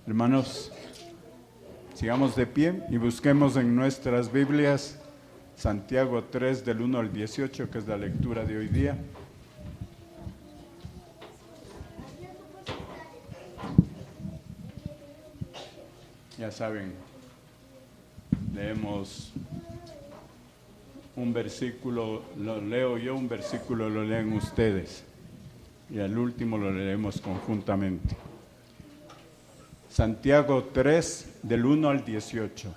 Hermanos, sigamos de pie y busquemos en nuestras Biblias Santiago 3 del 1 al 18, que es la lectura de hoy día. Ya saben, leemos un versículo, lo leo yo, un versículo lo leen ustedes y al último lo leemos conjuntamente. Santiago 3 del 1 al 18,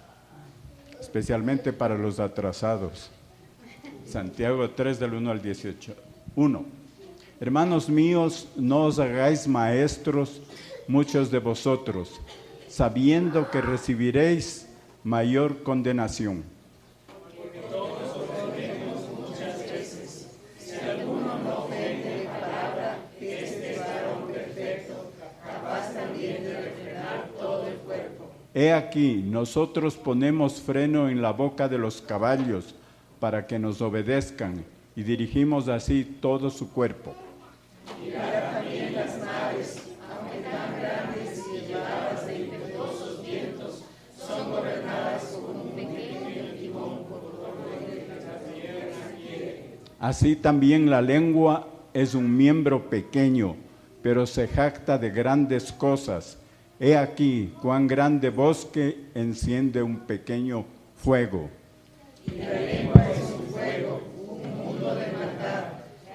especialmente para los atrasados. Santiago 3 del 1 al 18. 1. Hermanos míos, no os hagáis maestros muchos de vosotros, sabiendo que recibiréis mayor condenación. Porque todos ofendemos muchas veces. Si alguno no ofende de palabra, este varón perfecto, capaz también de refrenar todo el cuerpo. He aquí, nosotros ponemos freno en la boca de los caballos para que nos obedezcan y dirigimos así todo su cuerpo. Mirad también las naves, aunque tan grandes y llevadas de impetuosos vientos, son gobernadas con un pequeño timón por orden de la tierra quiere. Así también la lengua es un miembro pequeño, pero se jacta de grandes cosas. He aquí cuán grande bosque enciende un pequeño fuego. Y la lengua es un fuego, un mundo de maldad.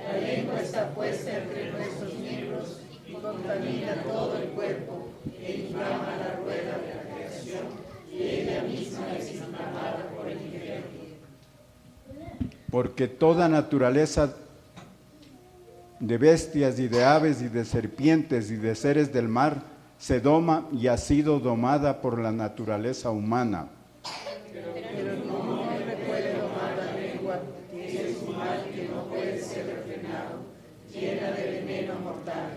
La lengua está puesta entre nuestros miembros y contamina todo el cuerpo e inflama la rueda de la creación y ella misma es inflamada por el infierno. Porque toda naturaleza de bestias y de aves y de serpientes y de seres del mar se doma y ha sido domada por la naturaleza humana. Pero ningún hombre puede domar la lengua, que es un mal que no puede ser refrenado, llena de veneno mortal.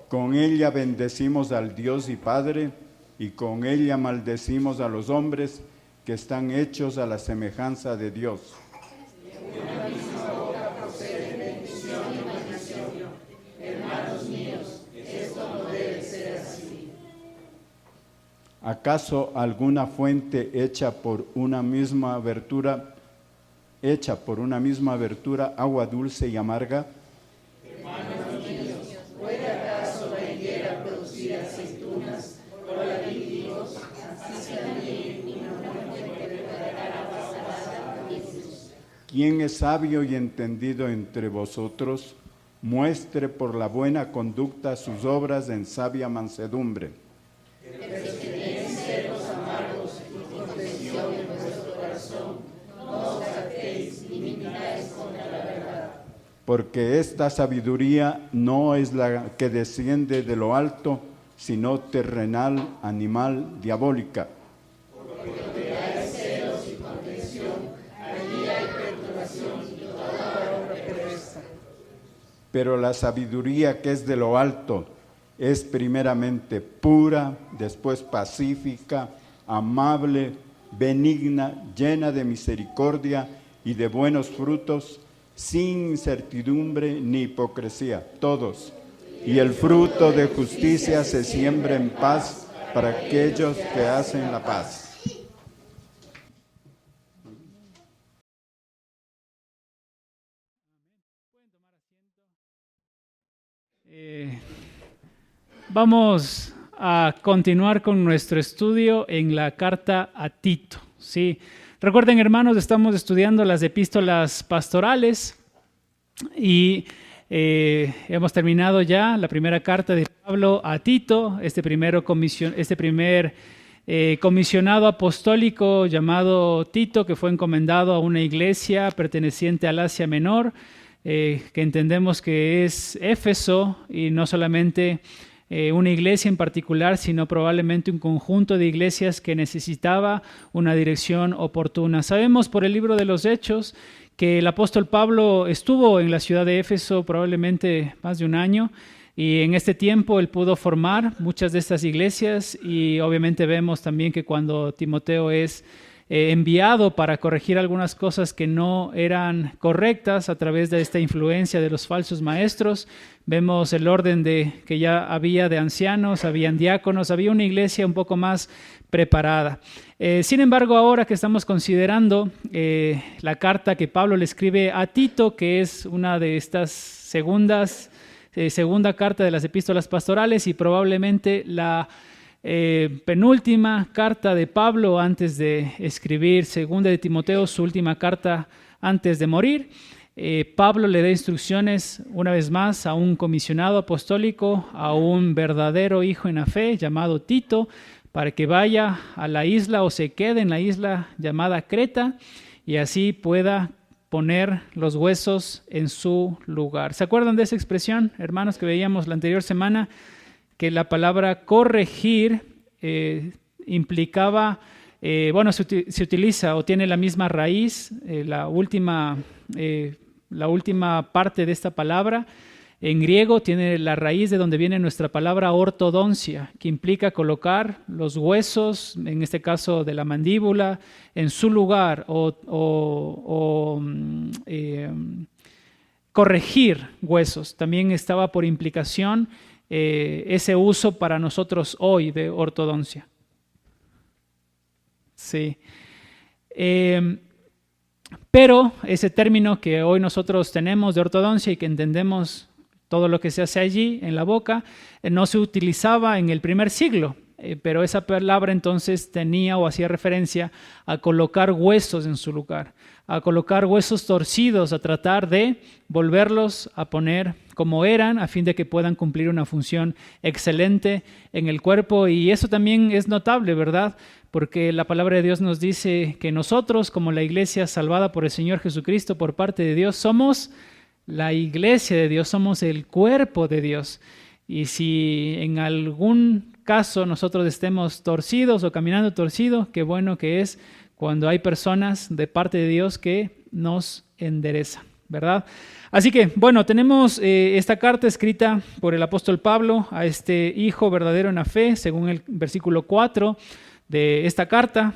Con ella bendecimos al Dios y Padre, y con ella maldecimos a los hombres que están hechos a la semejanza de Dios. De una misma boca proceden bendición y maldición. Hermanos míos, esto no debe ser así. ¿Acaso alguna fuente hecha por una misma abertura, agua dulce y amarga? Hermanos míos, ¿puede acaso la higuera producir aceitunas o la vid higos? Así también ninguna fuente verdadera agua salada y dulce. ¿Quién es sabio y entendido entre vosotros? Muestre por la buena conducta sus obras en sabia mansedumbre. Porque esta sabiduría no es la que desciende de lo alto, sino terrenal, animal, diabólica. Porque donde hay celos y contención, allí hay perturbación y toda obra perversa. Pero la sabiduría que es de lo alto es primeramente pura, después pacífica, amable, benigna, llena de misericordia y de buenos frutos, sin incertidumbre ni hipocresía, todos. Y el fruto de justicia se siembra en paz para aquellos que hacen la paz. Vamos a continuar con nuestro estudio en la carta a Tito, ¿sí? Recuerden, hermanos, estamos estudiando las epístolas pastorales y hemos terminado ya la primera carta de Pablo a Tito, este primer comisionado apostólico llamado Tito, que fue encomendado a una iglesia perteneciente al Asia Menor, que entendemos que es Éfeso, y no solamente una iglesia en particular, sino probablemente un conjunto de iglesias que necesitaba una dirección oportuna. Sabemos por el libro de los Hechos que el apóstol Pablo estuvo en la ciudad de Éfeso probablemente más de un año, y en este tiempo él pudo formar muchas de estas iglesias, y obviamente vemos también que cuando Timoteo es enviado para corregir algunas cosas que no eran correctas a través de esta influencia de los falsos maestros, vemos el orden que ya había de ancianos, habían diáconos, había una iglesia un poco más preparada. Sin embargo, ahora que estamos considerando la carta que Pablo le escribe a Tito, que es una de estas segunda carta de las epístolas pastorales y probablemente la penúltima carta de Pablo antes de escribir segunda de Timoteo, su última carta antes de morir, Pablo le da instrucciones una vez más a un comisionado apostólico, a un verdadero hijo en la fe llamado Tito, para que vaya a la isla o se quede en la isla llamada Creta y así pueda poner los huesos en su lugar. ¿Se acuerdan de esa expresión, hermanos, que veíamos la anterior semana? Que la palabra corregir implicaba, se utiliza o tiene la misma raíz, la última parte de esta palabra. En griego tiene la raíz de donde viene nuestra palabra ortodoncia, que implica colocar los huesos, en este caso de la mandíbula, en su lugar o corregir huesos. También estaba por implicación ese uso para nosotros hoy de ortodoncia. Sí. Pero ese término que hoy nosotros tenemos de ortodoncia y que entendemos todo lo que se hace allí en la boca, no se utilizaba en el primer siglo, pero esa palabra entonces tenía o hacía referencia a colocar huesos en su lugar, a colocar huesos torcidos, a tratar de volverlos a poner como eran, a fin de que puedan cumplir una función excelente en el cuerpo. Y eso también es notable, ¿verdad? Porque la palabra de Dios nos dice que nosotros, como la iglesia salvada por el Señor Jesucristo por parte de Dios, somos la iglesia de Dios, somos el cuerpo de Dios. Y si en algún caso nosotros estemos torcidos o caminando torcidos, qué bueno que es cuando hay personas de parte de Dios que nos enderezan, ¿verdad? Así que, bueno, tenemos esta carta escrita por el apóstol Pablo a este hijo verdadero en la fe, según el versículo 4 de esta carta,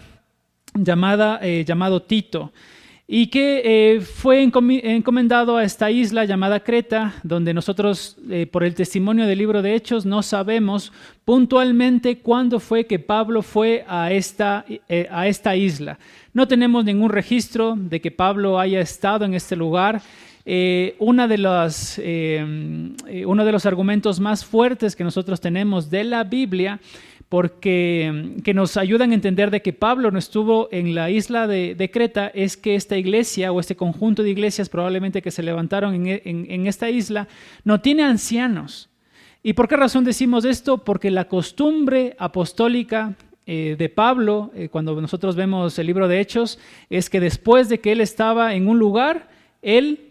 llamado Tito. y que fue encomendado a esta isla llamada Creta, donde nosotros, por el testimonio del libro de Hechos, no sabemos puntualmente cuándo fue que Pablo fue a esta isla. No tenemos ningún registro de que Pablo haya estado en este lugar. Uno de los argumentos más fuertes que nosotros tenemos de la Biblia, porque que nos ayudan a entender de que Pablo no estuvo en la isla de Creta, es que esta iglesia o este conjunto de iglesias probablemente que se levantaron en esta isla no tiene ancianos. ¿Y por qué razón decimos esto? Porque la costumbre apostólica de Pablo, cuando nosotros vemos el libro de Hechos, es que después de que él estaba en un lugar, él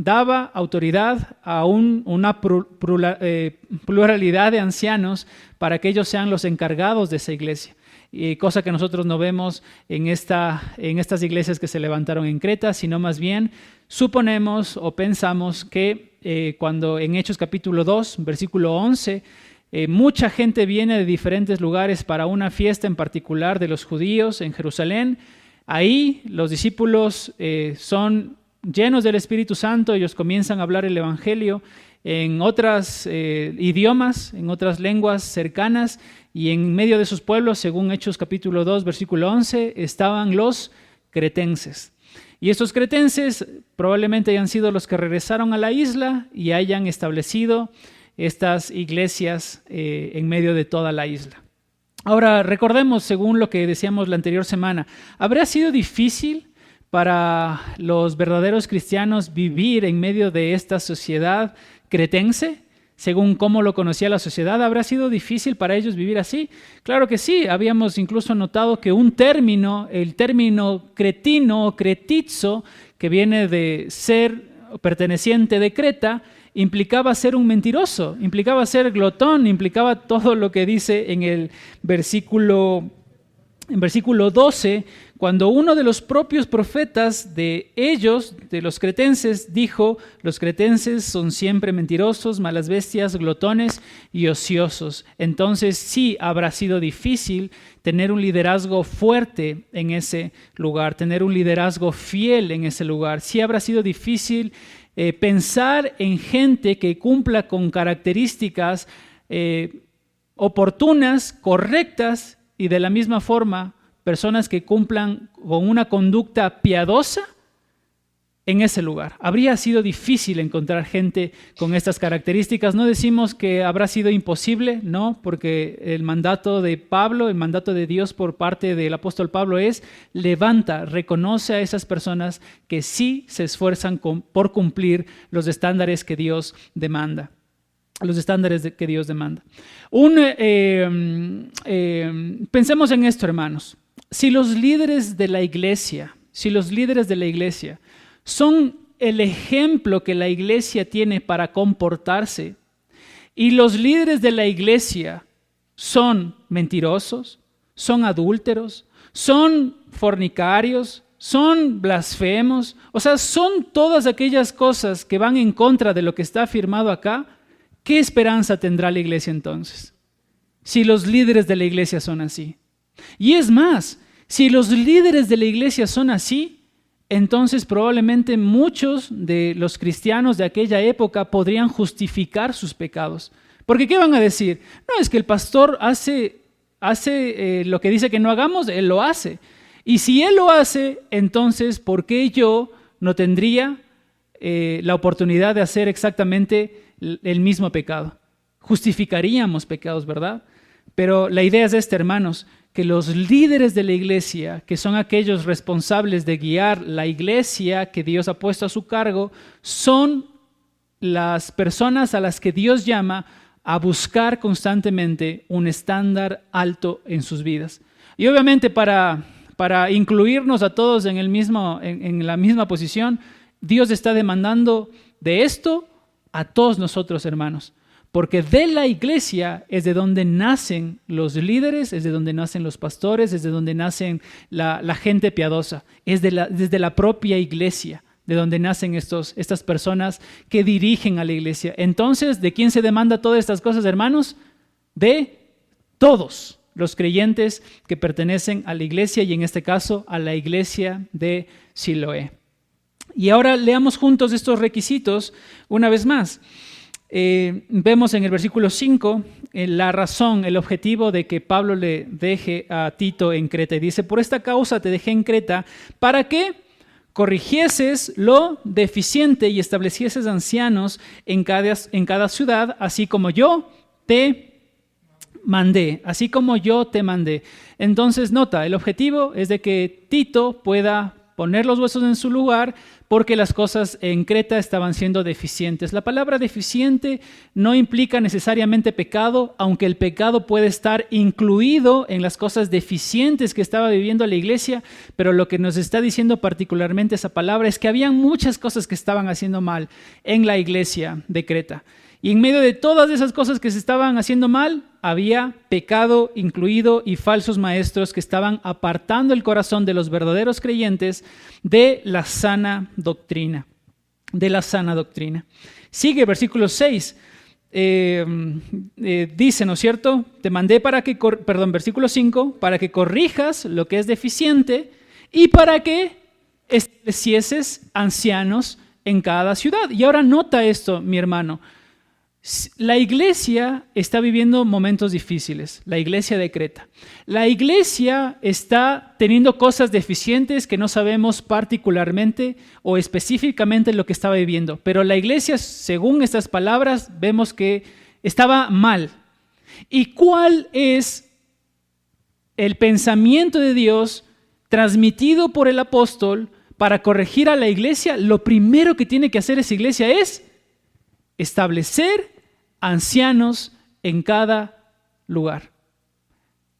daba autoridad a una pluralidad de ancianos para que ellos sean los encargados de esa iglesia. Cosa que nosotros no vemos en estas iglesias que se levantaron en Creta, sino más bien suponemos o pensamos que cuando en Hechos capítulo 2, versículo 11, mucha gente viene de diferentes lugares para una fiesta en particular de los judíos en Jerusalén. Ahí los discípulos son llenos del Espíritu Santo, ellos comienzan a hablar el Evangelio en otros idiomas, en otras lenguas cercanas, y en medio de sus pueblos, según Hechos capítulo 2, versículo 11, estaban los cretenses. Y estos cretenses probablemente hayan sido los que regresaron a la isla y hayan establecido estas iglesias en medio de toda la isla. Ahora, recordemos, según lo que decíamos la anterior semana, ¿habría sido difícil para los verdaderos cristianos vivir en medio de esta sociedad cretense? Según cómo lo conocía la sociedad, ¿habrá sido difícil para ellos vivir así? Claro que sí. Habíamos incluso notado que el término cretino o cretizo, que viene de ser perteneciente de Creta, implicaba ser un mentiroso, implicaba ser glotón, implicaba todo lo que dice en el versículo 12, cuando uno de los propios profetas de ellos, de los cretenses, dijo: los cretenses son siempre mentirosos, malas bestias, glotones y ociosos. Entonces sí habrá sido difícil tener un liderazgo fuerte en ese lugar, tener un liderazgo fiel en ese lugar. Sí habrá sido difícil pensar en gente que cumpla con características oportunas, correctas, y de la misma forma personas que cumplan con una conducta piadosa en ese lugar. Habría sido difícil encontrar gente con estas características. No decimos que habrá sido imposible, no, porque el mandato de Pablo, el mandato de Dios por parte del apóstol Pablo es: levanta, reconoce a esas personas que sí se esfuerzan por cumplir los estándares que Dios demanda. Que Dios demanda. Pensemos en esto, hermanos. Si los líderes de la iglesia son el ejemplo que la iglesia tiene para comportarse, y los líderes de la iglesia son mentirosos, son adúlteros, son fornicarios, son blasfemos, o sea, son todas aquellas cosas que van en contra de lo que está afirmado acá, ¿qué esperanza tendrá la iglesia entonces? Si los líderes de la iglesia son así. Y es más, si los líderes de la iglesia son así, entonces probablemente muchos de los cristianos de aquella época podrían justificar sus pecados. Porque ¿qué van a decir? No, es que el pastor hace lo que dice que no hagamos, él lo hace. Y si él lo hace, entonces ¿por qué yo no tendría la oportunidad de hacer exactamente el mismo pecado? Justificaríamos pecados, ¿verdad? Pero la idea es esta, hermanos, que los líderes de la iglesia, que son aquellos responsables de guiar la iglesia que Dios ha puesto a su cargo, son las personas a las que Dios llama a buscar constantemente un estándar alto en sus vidas. Y obviamente para incluirnos a todos en la misma posición, Dios está demandando de esto a todos nosotros, hermanos. Porque de la iglesia es de donde nacen los líderes, es de donde nacen los pastores, es de donde nacen la gente piadosa. Es desde la propia iglesia de donde nacen estas personas que dirigen a la iglesia. Entonces, ¿de quién se demanda todas estas cosas, hermanos? De todos los creyentes que pertenecen a la iglesia y en este caso a la iglesia de Siloé. Y ahora leamos juntos estos requisitos una vez más. Vemos en el versículo 5 la razón, el objetivo de que Pablo le deje a Tito en Creta. Y dice, por esta causa te dejé en Creta para que corrigieses lo deficiente y establecieses ancianos en cada ciudad, así como yo te mandé. Entonces nota, el objetivo es de que Tito pueda poner los huesos en su lugar porque las cosas en Creta estaban siendo deficientes. La palabra deficiente no implica necesariamente pecado, aunque el pecado puede estar incluido en las cosas deficientes que estaba viviendo la iglesia, pero lo que nos está diciendo particularmente esa palabra es que había muchas cosas que estaban haciendo mal en la iglesia de Creta. Y en medio de todas esas cosas que se estaban haciendo mal, había pecado incluido y falsos maestros que estaban apartando el corazón de los verdaderos creyentes de la sana doctrina. Sigue versículo 6. Dice, ¿no es cierto? Te mandé versículo 5, para que corrijas lo que es deficiente y para que establecieses ancianos en cada ciudad. Y ahora nota esto, mi hermano. La iglesia está viviendo momentos difíciles, la iglesia de Creta. La iglesia está teniendo cosas deficientes que no sabemos particularmente o específicamente lo que estaba viviendo. Pero la iglesia, según estas palabras, vemos que estaba mal. ¿Y cuál es el pensamiento de Dios transmitido por el apóstol para corregir a la iglesia? Lo primero que tiene que hacer esa iglesia es establecer ancianos en cada lugar.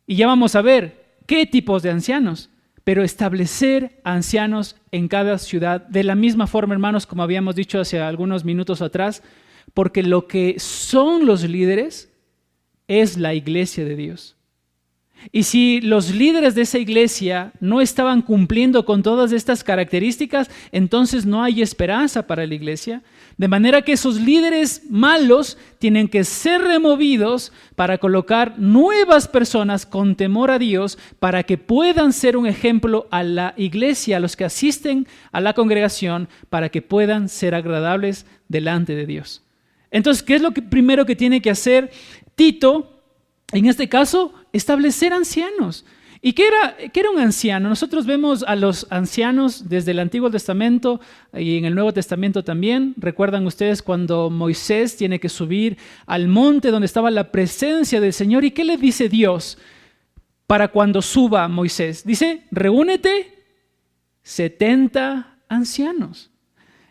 Y ya vamos a ver qué tipos de ancianos, pero establecer ancianos en cada ciudad de la misma forma, hermanos, como habíamos dicho hace algunos minutos atrás, porque lo que son los líderes es la iglesia de Dios. Y si los líderes de esa iglesia no estaban cumpliendo con todas estas características, entonces no hay esperanza para la iglesia. De manera que esos líderes malos tienen que ser removidos para colocar nuevas personas con temor a Dios para que puedan ser un ejemplo a la iglesia, a los que asisten a la congregación, para que puedan ser agradables delante de Dios. Entonces, ¿qué es lo primero que tiene que hacer Tito? En este caso, establecer ancianos. ¿Y qué era un anciano? Nosotros vemos a los ancianos desde el Antiguo Testamento y en el Nuevo Testamento también. ¿Recuerdan ustedes cuando Moisés tiene que subir al monte donde estaba la presencia del Señor? ¿Y qué le dice Dios para cuando suba Moisés? Dice, reúnete 70 ancianos.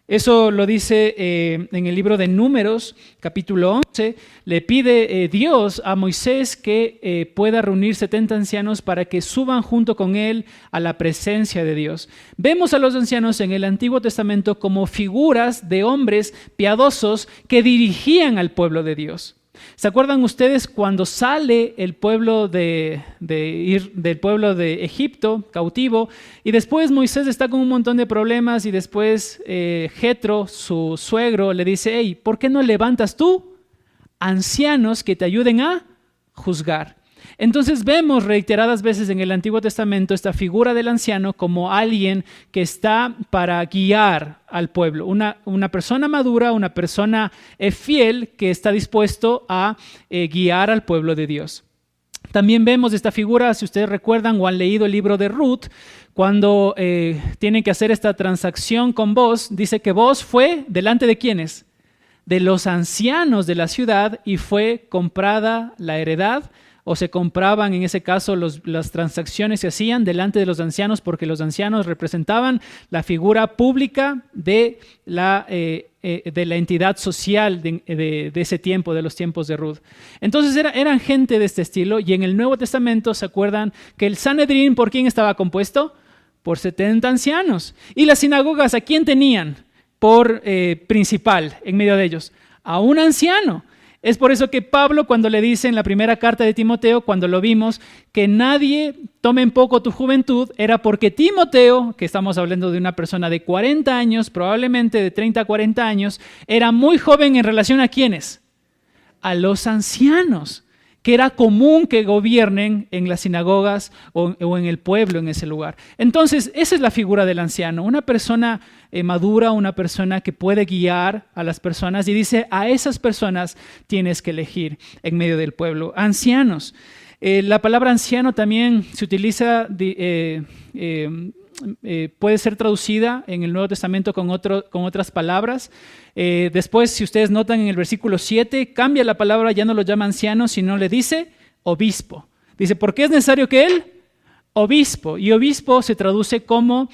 Eso lo dice en el libro de Números, capítulo 11. Le pide Dios a Moisés que pueda reunir 70 ancianos para que suban junto con él a la presencia de Dios. Vemos a los ancianos en el Antiguo Testamento como figuras de hombres piadosos que dirigían al pueblo de Dios. ¿Se acuerdan ustedes cuando sale el pueblo del pueblo de Egipto cautivo y después Moisés está con un montón de problemas y después Jetro, su suegro, le dice, hey, ¿por qué no levantas tú ancianos que te ayuden a juzgar? Entonces vemos reiteradas veces en el Antiguo Testamento esta figura del anciano como alguien que está para guiar al pueblo, una persona madura, una persona fiel que está dispuesto a guiar al pueblo de Dios. También vemos esta figura, si ustedes recuerdan o han leído el libro de Ruth, cuando tienen que hacer esta transacción con Boaz, dice que Boaz fue delante de ¿quiénes? De los ancianos de la ciudad y fue comprada la heredad, o se compraban, en ese caso, las transacciones se hacían delante de los ancianos porque los ancianos representaban la figura pública de la entidad social de ese tiempo, de los tiempos de Ruth. Entonces eran gente de este estilo y en el Nuevo Testamento se acuerdan que el Sanedrín, ¿por quién estaba compuesto? Por 70 ancianos. Y las sinagogas, ¿a quién tenían por principal en medio de ellos? A un anciano. Es por eso que Pablo, cuando le dice en la primera carta de Timoteo, cuando lo vimos, que nadie tome en poco tu juventud, era porque Timoteo, que estamos hablando de una persona de 40 años, probablemente de 30 a 40 años, era muy joven en relación a ¿quiénes? A los ancianos, que era común que gobiernen en las sinagogas o en el pueblo en ese lugar. Entonces, esa es la figura del anciano, una persona madura, una persona que puede guiar a las personas, y dice, a esas personas tienes que elegir en medio del pueblo. Ancianos. La palabra anciano también se utiliza, puede ser traducida en el Nuevo Testamento con otras palabras. Después, si ustedes notan en el versículo 7, cambia la palabra, ya no lo llama anciano, sino le dice obispo. Dice, ¿por qué es necesario que él? Obispo. Y obispo se traduce como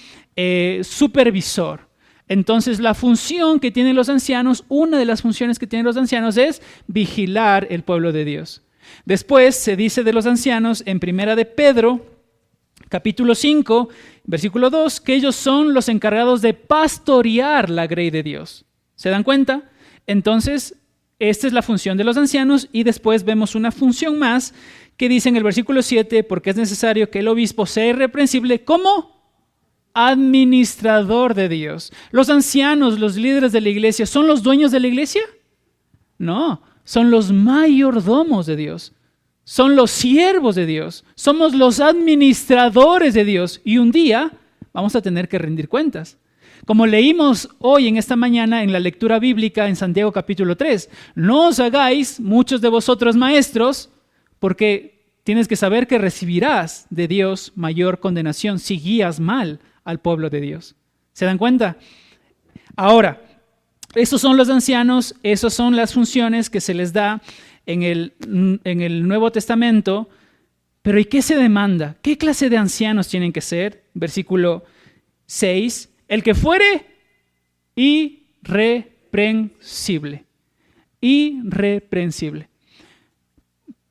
supervisor. Entonces, la función que tienen los ancianos, una de las funciones que tienen los ancianos es vigilar el pueblo de Dios. Después se dice de los ancianos en Primera de Pedro, capítulo 5, versículo 2, que ellos son los encargados de pastorear la grey de Dios. ¿Se dan cuenta? Entonces, esta es la función de los ancianos, y después vemos una función más que dice en el versículo 7, porque es necesario que el obispo sea irreprensible como administrador de Dios. ¿Los ancianos, los líderes de la iglesia, son los dueños de la iglesia? No, son los mayordomos de Dios. Son los siervos de Dios, somos los administradores de Dios, y un día vamos a tener que rendir cuentas. Como leímos hoy en esta mañana en la lectura bíblica en Santiago capítulo 3, no os hagáis muchos de vosotros maestros, porque tienes que saber que recibirás de Dios mayor condenación si guías mal al pueblo de Dios. ¿Se dan cuenta? Ahora, esos son los ancianos, esas son las funciones que se les da en el Nuevo Testamento, pero ¿y qué se demanda? ¿Qué clase de ancianos tienen que ser? Versículo 6, el que fuere irreprensible. Irreprensible.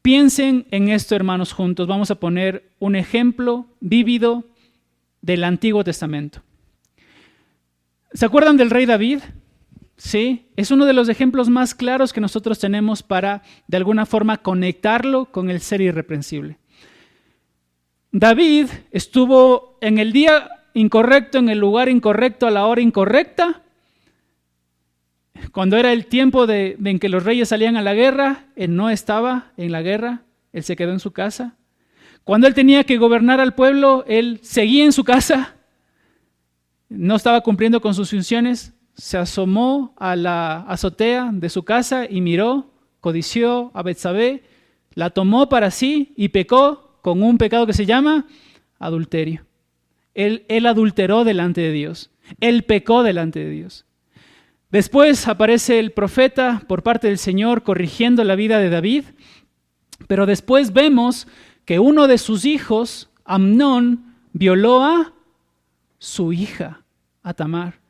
Piensen en esto, hermanos, juntos. Vamos a poner un ejemplo vívido del Antiguo Testamento. ¿Se acuerdan del rey David? Sí, es uno de los ejemplos más claros que nosotros tenemos para, de alguna forma, conectarlo con el ser irreprensible. David estuvo en el día incorrecto, en el lugar incorrecto, a la hora incorrecta. Cuando era el tiempo en que los reyes salían a la guerra, él no estaba en la guerra, él se quedó en su casa. Cuando él tenía que gobernar al pueblo, él seguía en su casa, no estaba cumpliendo con sus funciones. Se asomó a la azotea de su casa y miró, codició a Betsabé, la tomó para sí y pecó con un pecado que se llama adulterio. Él adulteró delante de Dios, él pecó delante de Dios. Después aparece el profeta por parte del Señor corrigiendo la vida de David, pero después vemos que uno de sus hijos, Amnón, violó a su hija, a Tamar.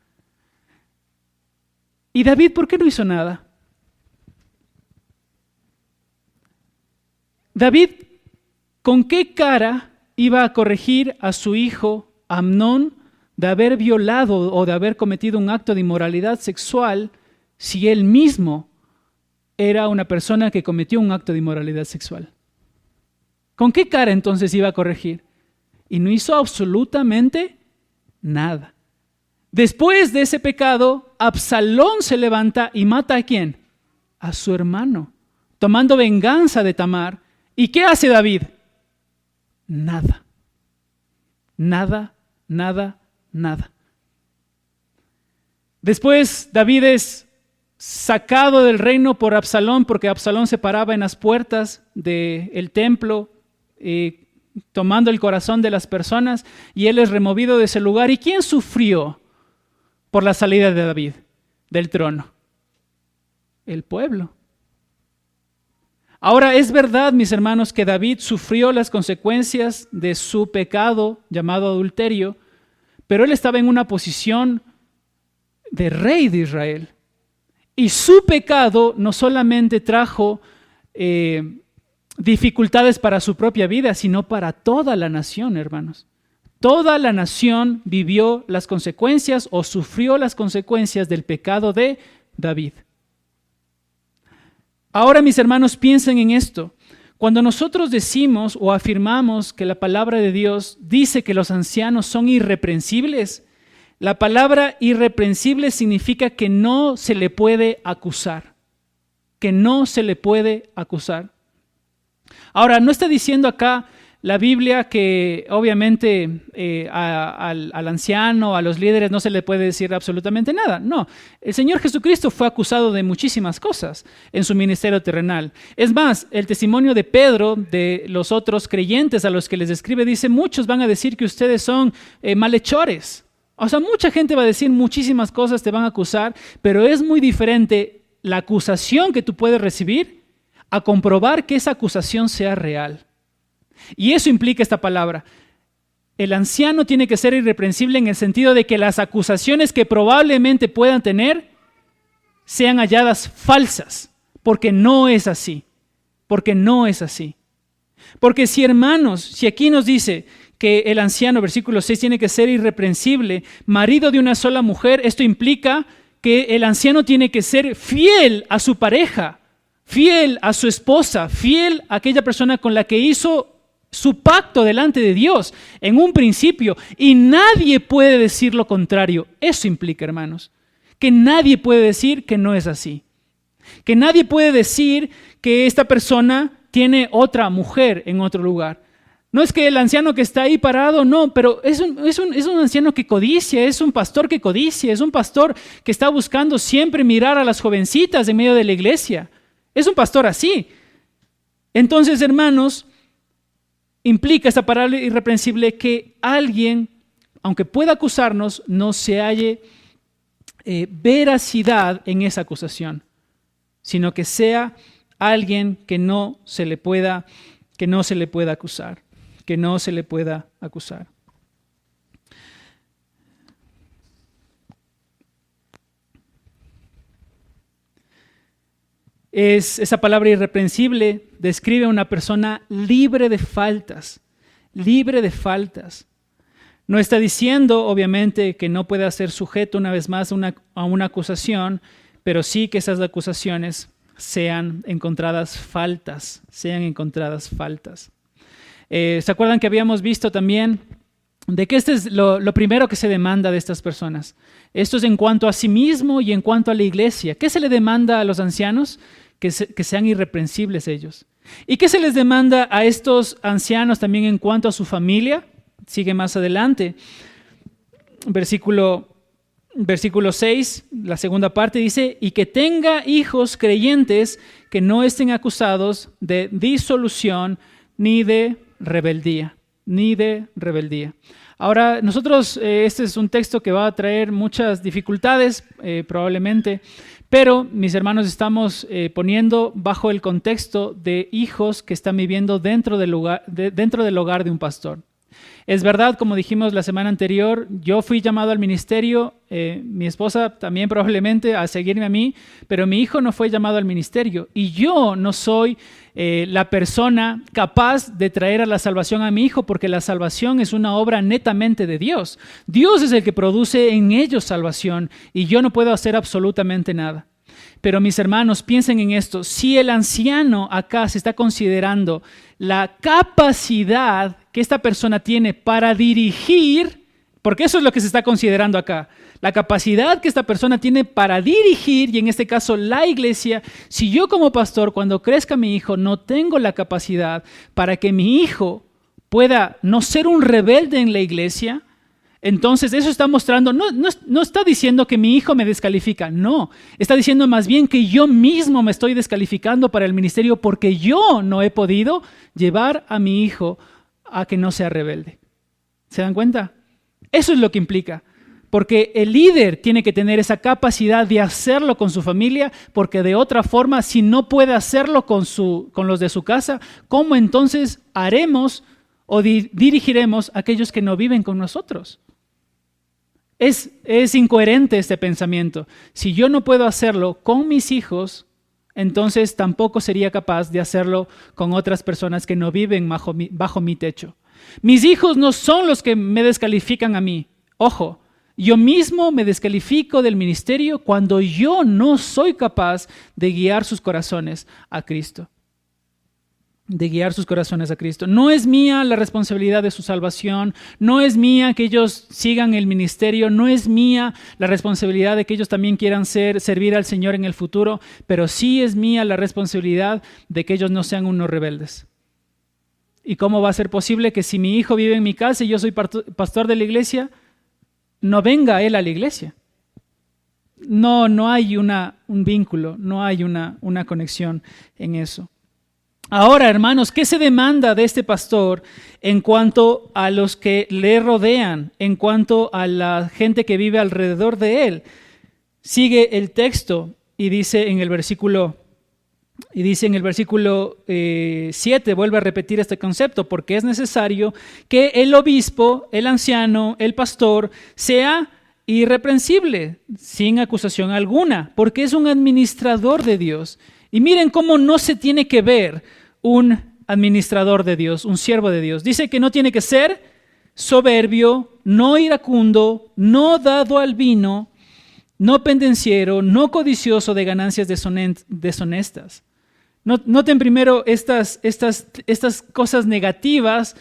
¿Y David por qué no hizo nada? David, ¿con qué cara iba a corregir a su hijo Amnón de haber violado o de haber cometido un acto de inmoralidad sexual si él mismo era una persona que cometió un acto de inmoralidad sexual? ¿Con qué cara entonces iba a corregir? Y no hizo absolutamente nada. Después de ese pecado, Absalón se levanta y mata ¿a quién? A su hermano, tomando venganza de Tamar. ¿Y qué hace David? Nada. Nada, nada, nada. Después David es sacado del reino por Absalón, porque Absalón se paraba en las puertas del templo, tomando el corazón de las personas, y él es removido de ese lugar. ¿Y quién sufrió por la salida de David del trono? El pueblo. Ahora, es verdad, mis hermanos, que David sufrió las consecuencias de su pecado llamado adulterio, pero él estaba en una posición de rey de Israel. Y su pecado no solamente trajo dificultades para su propia vida, sino para toda la nación, hermanos. Toda la nación vivió las consecuencias o sufrió las consecuencias del pecado de David. Ahora, mis hermanos, piensen en esto. Cuando nosotros decimos o afirmamos que la palabra de Dios dice que los ancianos son irreprensibles, la palabra irreprensible significa que no se le puede acusar. Que no se le puede acusar. Ahora, no está diciendo acá la Biblia que obviamente al anciano, a los líderes no se le puede decir absolutamente nada. No, el Señor Jesucristo fue acusado de muchísimas cosas en su ministerio terrenal. Es más, el testimonio de Pedro, de los otros creyentes a los que les escribe, dice, muchos van a decir que ustedes son malhechores. O sea, mucha gente va a decir muchísimas cosas, te van a acusar, pero es muy diferente la acusación que tú puedes recibir a comprobar que esa acusación sea real. Y eso implica esta palabra. El anciano tiene que ser irreprensible en el sentido de que las acusaciones que probablemente puedan tener sean halladas falsas, porque no es así. Porque no es así. Porque si, hermanos, si aquí nos dice que el anciano, versículo 6, tiene que ser irreprensible, marido de una sola mujer, esto implica que el anciano tiene que ser fiel a su pareja, fiel a su esposa, fiel a aquella persona con la que hizo su pacto delante de Dios en un principio, y nadie puede decir lo contrario. Eso implica, hermanos, que nadie puede decir que no es así. Que nadie puede decir que esta persona tiene otra mujer en otro lugar. No es que el anciano que está ahí parado, no, pero es un anciano que codicia, es un pastor que codicia, es un pastor que está buscando siempre mirar a las jovencitas en medio de la iglesia. Es un pastor así. Entonces, hermanos, implica esta palabra irreprensible que alguien, aunque pueda acusarnos, no se halle veracidad en esa acusación, sino que sea alguien que no se le pueda acusar, que no se le pueda acusar. Esa palabra irreprensible describe a una persona libre de faltas, libre de faltas. No está diciendo, obviamente, que no pueda ser sujeto una vez más a una acusación, pero sí que esas acusaciones sean encontradas faltas, ¿Se acuerdan que habíamos visto también de que este es lo primero que se demanda de estas personas? Esto es en cuanto a sí mismo y en cuanto a la iglesia. ¿Qué se le demanda a los ancianos? Que sean irreprensibles ellos. ¿Y qué se les demanda a estos ancianos también en cuanto a su familia? Sigue más adelante. Versículo 6, la segunda parte dice, y que tenga hijos creyentes que no estén acusados de disolución ni de rebeldía. Ahora, nosotros, este es un texto que va a traer muchas dificultades, probablemente, pero mis hermanos estamos poniendo bajo el contexto de hijos que están viviendo dentro del hogar de un pastor. Es verdad, como dijimos la semana anterior, yo fui llamado al ministerio, mi esposa también probablemente a seguirme a mí, pero mi hijo no fue llamado al ministerio y yo no soy la persona capaz de traer a la salvación a mi hijo, porque la salvación es una obra netamente de Dios. Dios es el que produce en ellos salvación y yo no puedo hacer absolutamente nada. Pero mis hermanos, piensen en esto, si el anciano acá se está considerando la capacidad que esta persona tiene para dirigir, porque eso es lo que se está considerando acá, la capacidad que esta persona tiene para dirigir, y en este caso la iglesia, si yo como pastor, cuando crezca mi hijo, no tengo la capacidad para que mi hijo pueda no ser un rebelde en la iglesia, entonces eso está mostrando, no está diciendo que mi hijo me descalifica, no, está diciendo más bien que yo mismo me estoy descalificando para el ministerio porque yo no he podido llevar a mi hijo a que no sea rebelde. ¿Se dan cuenta? Eso es lo que implica, porque el líder tiene que tener esa capacidad de hacerlo con su familia, porque de otra forma, si no puede hacerlo con los de su casa, ¿cómo entonces haremos o dirigiremos a aquellos que no viven con nosotros? Es incoherente este pensamiento. Si yo no puedo hacerlo con mis hijos, entonces tampoco sería capaz de hacerlo con otras personas que no viven bajo mi techo. Mis hijos no son los que me descalifican a mí. Ojo, yo mismo me descalifico del ministerio cuando yo no soy capaz de guiar sus corazones a Cristo. No es mía la responsabilidad de su salvación, no es mía que ellos sigan el ministerio, no es mía la responsabilidad de que ellos también quieran servir al Señor en el futuro, pero sí es mía la responsabilidad de que ellos no sean unos rebeldes. ¿Y cómo va a ser posible que si mi hijo vive en mi casa y yo soy pastor de la iglesia, no venga él a la iglesia? No hay un vínculo, no hay una conexión en eso. Ahora, hermanos, ¿qué se demanda de este pastor en cuanto a los que le rodean, en cuanto a la gente que vive alrededor de él? Sigue el texto y dice en el versículo 7, vuelve a repetir este concepto, porque es necesario que el obispo, el anciano, el pastor, sea irreprensible, sin acusación alguna, porque es un administrador de Dios. Y miren cómo no se tiene que ver un administrador de Dios, un siervo de Dios. Dice que no tiene que ser soberbio, no iracundo, no dado al vino, no pendenciero, no codicioso de ganancias deshonestas. Noten primero estas cosas negativas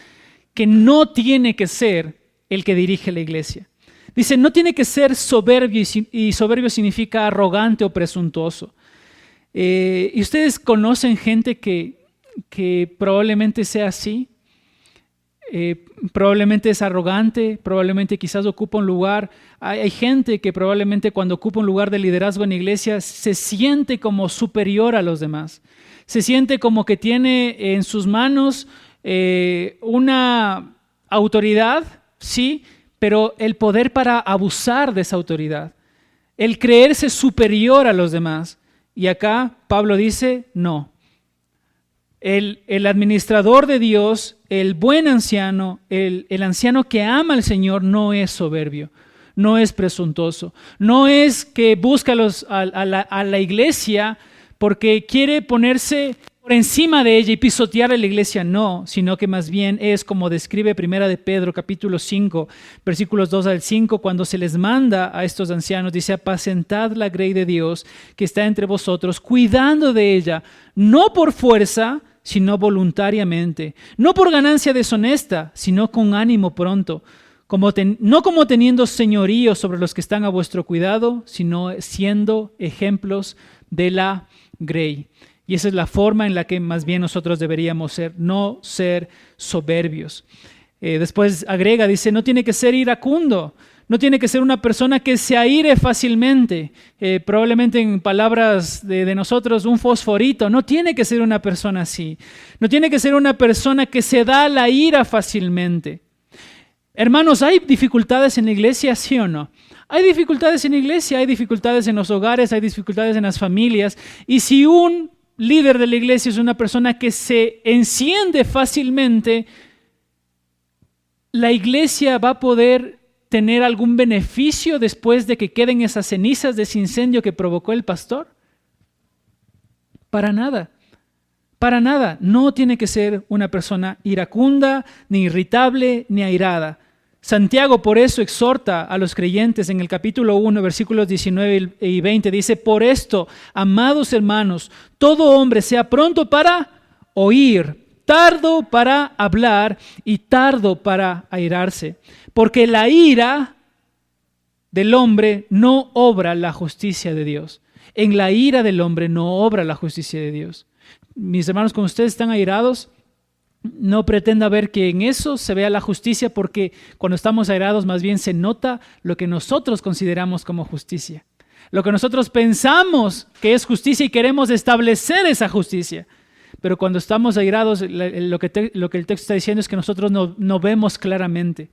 que no tiene que ser el que dirige la iglesia. Dice, no tiene que ser soberbio, y soberbio significa arrogante o presuntuoso. ¿Y ustedes conocen gente que probablemente sea así? Probablemente es arrogante, probablemente quizás ocupa un lugar. Hay gente que probablemente cuando ocupa un lugar de liderazgo en la iglesia se siente como superior a los demás. Se siente como que tiene en sus manos una autoridad, sí, pero el poder para abusar de esa autoridad, el creerse superior a los demás. Y acá Pablo dice, no. El administrador de Dios, el buen anciano, el anciano que ama al Señor no es soberbio, no es presuntuoso, no es que busca a la iglesia porque quiere ponerse por encima de ella y pisotear a la iglesia, no, sino que más bien es como describe 1 de Pedro capítulo 5, versículos 2 al 5, cuando se les manda a estos ancianos, dice, apacentad la grey de Dios que está entre vosotros, cuidando de ella, no por fuerza, sino voluntariamente, no por ganancia deshonesta, sino con ánimo pronto, no como teniendo señorío sobre los que están a vuestro cuidado, sino siendo ejemplos de la grey. Y esa es la forma en la que más bien nosotros deberíamos ser, no ser soberbios. Después agrega, dice, no tiene que ser iracundo, no tiene que ser una persona que se aire fácilmente, probablemente en palabras de nosotros, un fosforito. No tiene que ser una persona así, no tiene que ser una persona que se da la ira fácilmente. Hermanos, ¿hay dificultades en la iglesia, sí o no? Hay dificultades en la iglesia, hay dificultades en los hogares, hay dificultades en las familias, y si un líder de la iglesia es una persona que se enciende fácilmente, ¿la iglesia va a poder tener algún beneficio después de que queden esas cenizas de ese incendio que provocó el pastor? Para nada, para nada. No tiene que ser una persona iracunda, ni irritable, ni airada. Santiago por eso exhorta a los creyentes en el capítulo 1, versículos 19 y 20, dice, por esto, amados hermanos, todo hombre sea pronto para oír, tardo para hablar y tardo para airarse, porque la ira del hombre no obra la justicia de Dios. En la ira del hombre no obra la justicia de Dios. Mis hermanos, cuando ustedes están airados, no pretenda ver que en eso se vea la justicia, porque cuando estamos airados más bien se nota lo que nosotros consideramos como justicia, lo que nosotros pensamos que es justicia y queremos establecer esa justicia. Pero cuando estamos airados, lo que el texto está diciendo es que nosotros no vemos claramente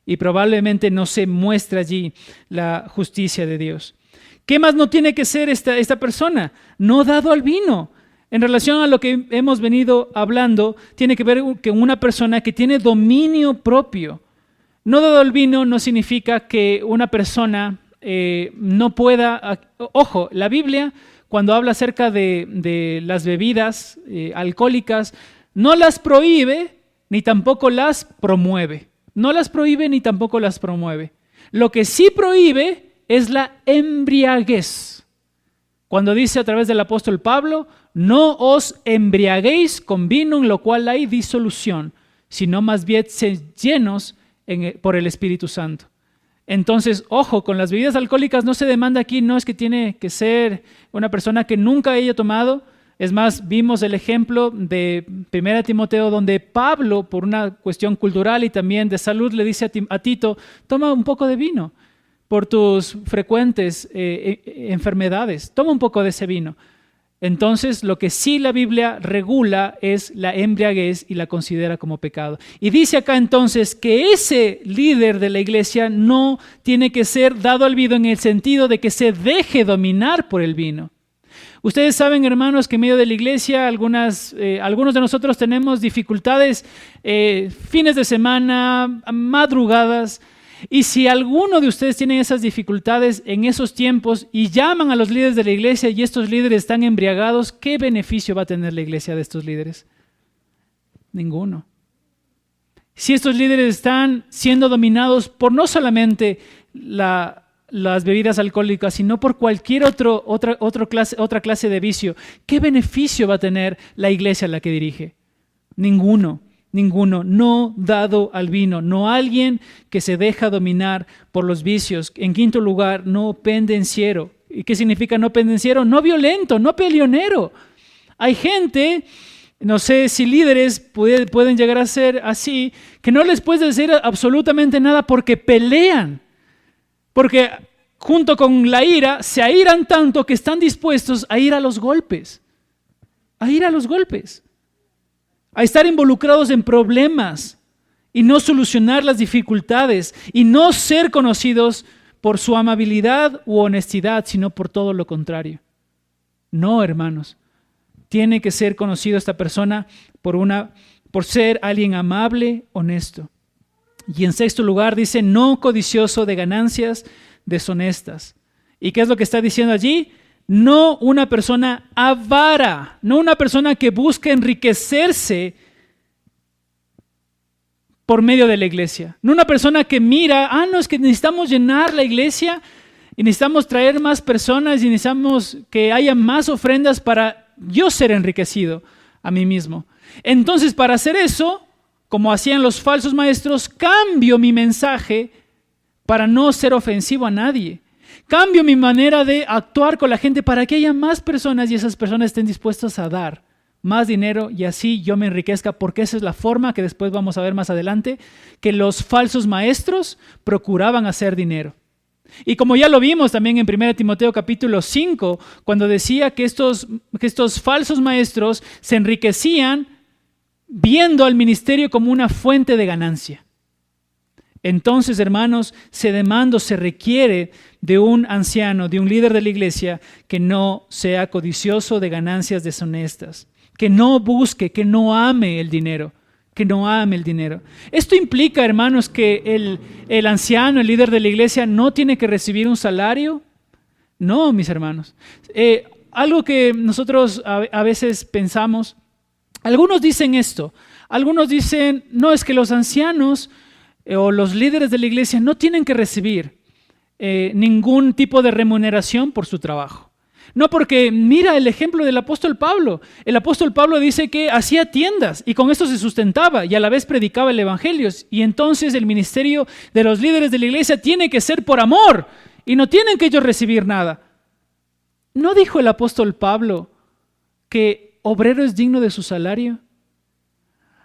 y probablemente no se muestra allí la justicia de Dios. ¿Qué más no tiene que ser esta persona? No dado al vino. En relación a lo que hemos venido hablando, tiene que ver con una persona que tiene dominio propio. No dado al vino no significa que una persona no pueda... Ojo, la Biblia, cuando habla acerca de las bebidas alcohólicas, no las prohíbe ni tampoco las promueve. No las prohíbe ni tampoco las promueve. Lo que sí prohíbe es la embriaguez. Cuando dice a través del apóstol Pablo, no os embriaguéis con vino en lo cual hay disolución, sino más bien sed llenos por el Espíritu Santo. Entonces, ojo, con las bebidas alcohólicas no se demanda aquí, no es que tiene que ser una persona que nunca haya tomado, Es más, vimos el ejemplo de 1 Timoteo donde Pablo, por una cuestión cultural y también de salud, le dice a Tito, toma un poco de vino por tus frecuentes enfermedades, toma un poco de ese vino. Entonces, lo que sí la Biblia regula es la embriaguez y la considera como pecado. Y dice acá entonces que ese líder de la iglesia no tiene que ser dado al vino en el sentido de que se deje dominar por el vino. Ustedes saben, hermanos, que en medio de la iglesia algunos de nosotros tenemos dificultades fines de semana, madrugadas. Y si alguno de ustedes tiene esas dificultades en esos tiempos y llaman a los líderes de la iglesia y estos líderes están embriagados, ¿qué beneficio va a tener la iglesia de estos líderes? Ninguno. Si estos líderes están siendo dominados por no solamente las bebidas alcohólicas, sino por cualquier otra clase de vicio, ¿qué beneficio va a tener la iglesia a la que dirige? Ninguno. No dado al vino, no alguien que se deja dominar por los vicios. En quinto lugar, no pendenciero. ¿Y qué significa no pendenciero? No violento, no peleonero. Hay gente, no sé si líderes pueden llegar a ser así, que no les puedes decir absolutamente nada porque pelean. Porque junto con la ira, se airan tanto que están dispuestos a ir a los golpes. A estar involucrados en problemas y no solucionar las dificultades y no ser conocidos por su amabilidad u honestidad, sino por todo lo contrario. No, hermanos, tiene que ser conocido esta persona por ser alguien amable, honesto. Y en sexto lugar dice, no codicioso de ganancias deshonestas. ¿Y qué es lo que está diciendo allí? No una persona avara, no una persona que busca enriquecerse por medio de la iglesia. No una persona que mira, no, es que necesitamos llenar la iglesia y necesitamos traer más personas y necesitamos que haya más ofrendas para yo ser enriquecido a mí mismo. Entonces, para hacer eso, como hacían los falsos maestros, cambio mi mensaje para no ser ofensivo a nadie. Cambio mi manera de actuar con la gente para que haya más personas y esas personas estén dispuestas a dar más dinero y así yo me enriquezca, porque esa es la forma que después vamos a ver más adelante, que los falsos maestros procuraban hacer dinero. Y como ya lo vimos también en 1 Timoteo capítulo 5, cuando decía que estos falsos maestros se enriquecían viendo al ministerio como una fuente de ganancia. Entonces, hermanos, se requiere de un anciano, de un líder de la iglesia que no sea codicioso de ganancias deshonestas, que no busque, que no ame el dinero, Esto implica, hermanos, que el anciano, el líder de la iglesia, no tiene que recibir un salario. No, mis hermanos. Algo que nosotros a veces pensamos, algunos dicen esto, algunos dicen, no, es que los ancianos o los líderes de la iglesia no tienen que recibir ningún tipo de remuneración por su trabajo. No, porque mira el ejemplo del apóstol Pablo. El apóstol Pablo dice que hacía tiendas y con esto se sustentaba y a la vez predicaba el evangelio. Y entonces el ministerio de los líderes de la iglesia tiene que ser por amor y no tienen que ellos recibir nada. ¿No dijo el apóstol Pablo que obrero es digno de su salario?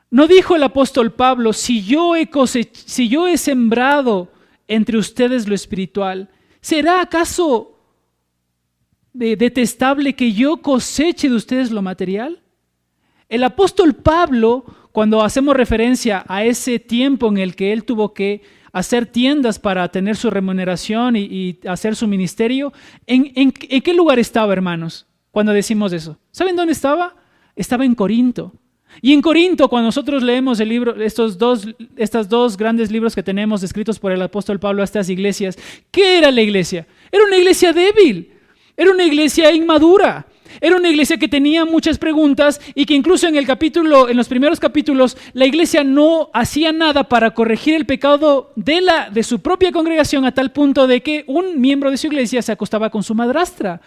¿No dijo el apóstol Pablo, si yo he sembrado entre ustedes lo espiritual, ¿será acaso detestable que yo coseche de ustedes lo material? El apóstol Pablo, cuando hacemos referencia a ese tiempo en el que él tuvo que hacer tiendas para tener su remuneración y hacer su ministerio, ¿en qué lugar estaba, hermanos, cuando decimos eso? ¿Saben dónde estaba? Estaba en Corinto. Y en Corinto, cuando nosotros leemos el libro, estos dos grandes libros que tenemos escritos por el apóstol Pablo a estas iglesias, ¿qué era la iglesia? Era una iglesia débil, era una iglesia inmadura, era una iglesia que tenía muchas preguntas y que incluso en los primeros capítulos, la iglesia no hacía nada para corregir el pecado de su propia congregación, a tal punto de que un miembro de su iglesia se acostaba con su madrastra.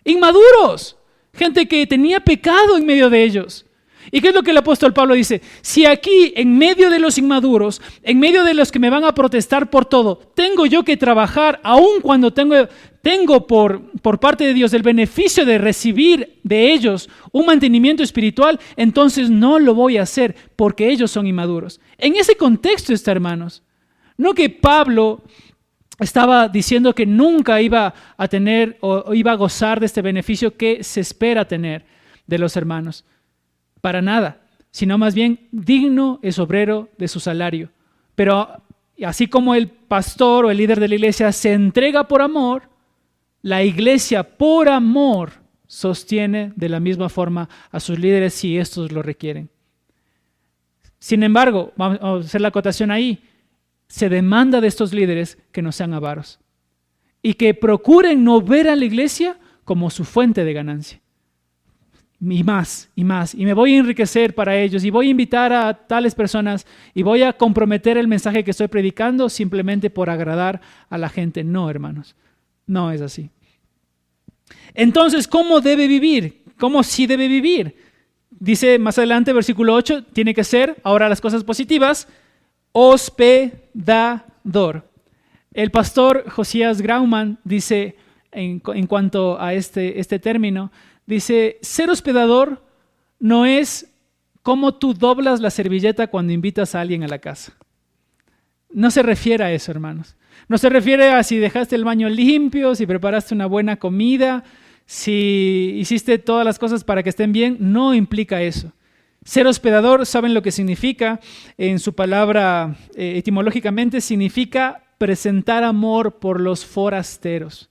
Inmaduros, gente que tenía pecado en medio de ellos. ¿Y qué es lo que el apóstol Pablo dice? Si aquí, en medio de los inmaduros, en medio de los que me van a protestar por todo, tengo yo que trabajar, aun cuando tengo por parte de Dios el beneficio de recibir de ellos un mantenimiento espiritual, entonces no lo voy a hacer porque ellos son inmaduros. En ese contexto está, hermanos. No que Pablo estaba diciendo que nunca iba a tener o iba a gozar de este beneficio que se espera tener de los hermanos. Para nada, sino más bien digno es obrero de su salario. Pero así como el pastor o el líder de la iglesia se entrega por amor, la iglesia por amor sostiene de la misma forma a sus líderes si estos lo requieren. Sin embargo, vamos a hacer la acotación ahí, se demanda de estos líderes que no sean avaros y que procuren no ver a la iglesia como su fuente de ganancia. Y más, y más. Y me voy a enriquecer para ellos y voy a invitar a tales personas y voy a comprometer el mensaje que estoy predicando simplemente por agradar a la gente. No, hermanos, no es así. Entonces, ¿cómo debe vivir? ¿Cómo sí debe vivir? Dice más adelante, versículo 8, tiene que ser, ahora las cosas positivas, hospedador. El pastor Josías Grauman dice, en cuanto a este término, dice, ser hospedador no es como tú doblas la servilleta cuando invitas a alguien a la casa. No se refiere a eso, hermanos. No se refiere a si dejaste el baño limpio, si preparaste una buena comida, si hiciste todas las cosas para que estén bien. No implica eso. Ser hospedador, ¿saben lo que significa? En su palabra, etimológicamente, significa presentar amor por los forasteros.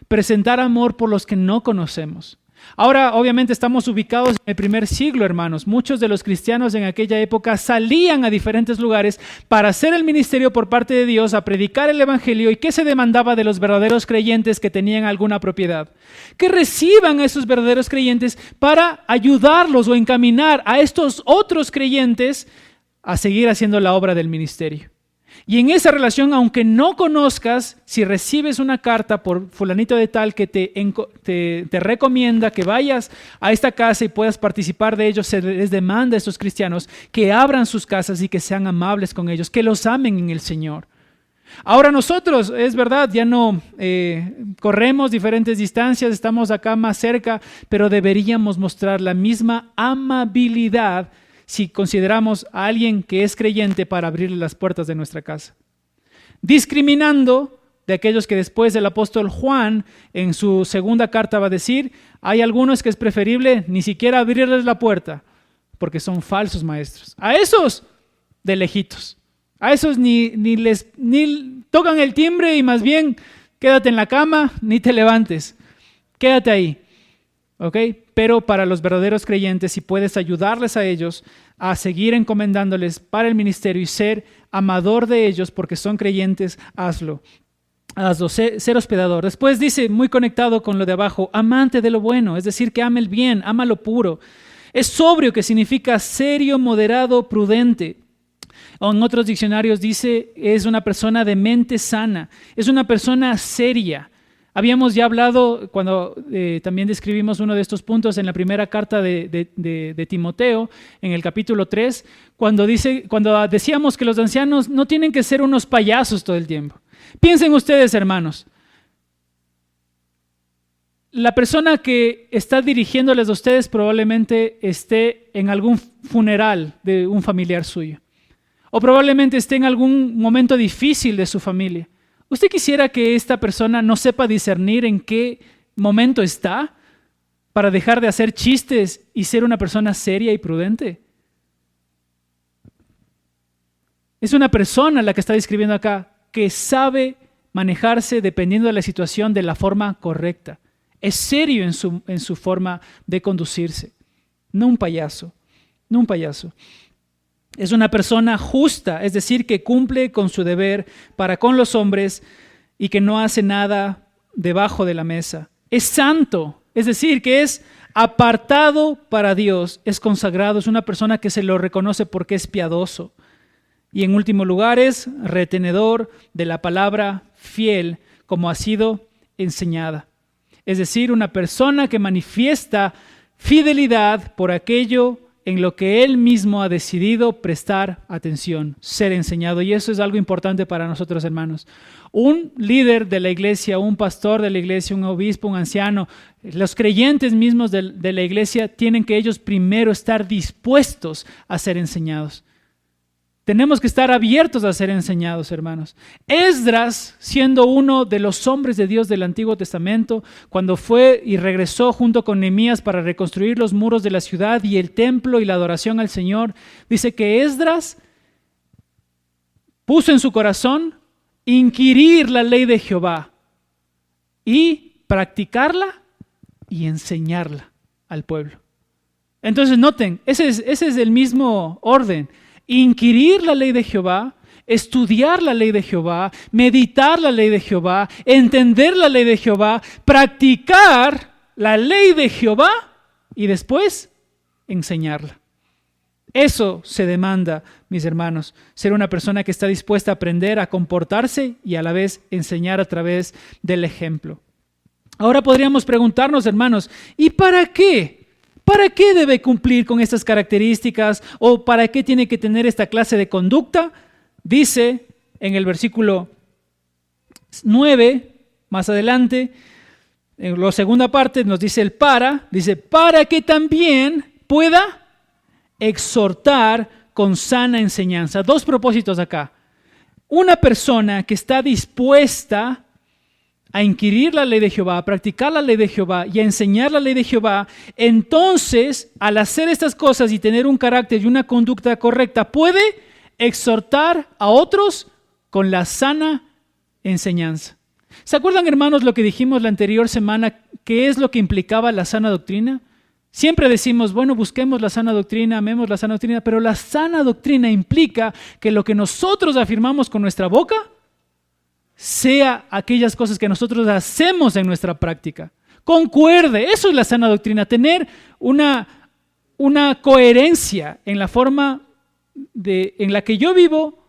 Presentar amor por los que no conocemos. Ahora, obviamente, estamos ubicados en el primer siglo, hermanos. Muchos de los cristianos en aquella época salían a diferentes lugares para hacer el ministerio por parte de Dios, a predicar el evangelio. ¿Y qué se demandaba de los verdaderos creyentes que tenían alguna propiedad? Que reciban a esos verdaderos creyentes para ayudarlos o encaminar a estos otros creyentes a seguir haciendo la obra del ministerio. Y en esa relación, aunque no conozcas, si recibes una carta por fulanito de tal que te recomienda que vayas a esta casa y puedas participar de ellos, se les demanda a estos cristianos que abran sus casas y que sean amables con ellos, que los amen en el Señor. Ahora nosotros, es verdad, ya no corremos diferentes distancias, estamos acá más cerca, pero deberíamos mostrar la misma amabilidad si consideramos a alguien que es creyente para abrirle las puertas de nuestra casa. Discriminando de aquellos que después el apóstol Juan en su segunda carta va a decir, hay algunos que es preferible ni siquiera abrirles la puerta porque son falsos maestros. A esos de lejitos, a esos ni tocan el timbre y más bien quédate en la cama, ni te levantes, quédate ahí. ¿Ok? Pero para los verdaderos creyentes, si puedes ayudarles a ellos a seguir encomendándoles para el ministerio y ser amador de ellos porque son creyentes, hazlo. Ser hospedador. Después dice, muy conectado con lo de abajo, amante de lo bueno, es decir, que ama el bien, ama lo puro. Es sobrio, que significa serio, moderado, prudente. O en otros diccionarios dice, es una persona de mente sana, es una persona seria. Habíamos ya hablado, cuando también describimos uno de estos puntos en la primera carta de Timoteo, en el capítulo 3, cuando decíamos que los ancianos no tienen que ser unos payasos todo el tiempo. Piensen ustedes, hermanos, la persona que está dirigiéndoles a ustedes probablemente esté en algún funeral de un familiar suyo, o probablemente esté en algún momento difícil de su familia. ¿Usted quisiera que esta persona no sepa discernir en qué momento está para dejar de hacer chistes y ser una persona seria y prudente? Es una persona la que está describiendo acá que sabe manejarse dependiendo de la situación de la forma correcta. Es serio en su forma de conducirse. No un payaso, no un payaso. Es una persona justa, es decir, que cumple con su deber para con los hombres y que no hace nada debajo de la mesa. Es santo, es decir, que es apartado para Dios, es consagrado, es una persona que se lo reconoce porque es piadoso. Y en último lugar es retenedor de la palabra, fiel, como ha sido enseñada. Es decir, una persona que manifiesta fidelidad por aquello en lo que él mismo ha decidido prestar atención, ser enseñado. Y eso es algo importante para nosotros, hermanos. Un líder de la iglesia, un pastor de la iglesia, un obispo, un anciano, los creyentes mismos de la iglesia tienen que ellos primero estar dispuestos a ser enseñados. Tenemos que estar abiertos a ser enseñados, hermanos. Esdras, siendo uno de los hombres de Dios del Antiguo Testamento, cuando fue y regresó junto con Nehemías para reconstruir los muros de la ciudad y el templo y la adoración al Señor, dice que Esdras puso en su corazón inquirir la ley de Jehová y practicarla y enseñarla al pueblo. Entonces noten, ese es el mismo orden. Inquirir la ley de Jehová, estudiar la ley de Jehová, meditar la ley de Jehová, entender la ley de Jehová, practicar la ley de Jehová y después enseñarla. Eso se demanda, mis hermanos, ser una persona que está dispuesta a aprender a comportarse y a la vez enseñar a través del ejemplo. Ahora podríamos preguntarnos, hermanos, ¿y para qué? ¿Para qué debe cumplir con estas características o para qué tiene que tener esta clase de conducta? Dice en el versículo 9, más adelante, en la segunda parte nos dice dice, para que también pueda exhortar con sana enseñanza. Dos propósitos acá. Una persona que está dispuesta a inquirir la ley de Jehová, a practicar la ley de Jehová y a enseñar la ley de Jehová, entonces al hacer estas cosas y tener un carácter y una conducta correcta, puede exhortar a otros con la sana enseñanza. ¿Se acuerdan, hermanos, lo que dijimos la anterior semana? ¿Qué es lo que implicaba la sana doctrina? Siempre decimos, bueno, busquemos la sana doctrina, amemos la sana doctrina, pero la sana doctrina implica que lo que nosotros afirmamos con nuestra boca sea aquellas cosas que nosotros hacemos en nuestra práctica. Concuerde, eso es la sana doctrina, tener una coherencia en la forma en la que yo vivo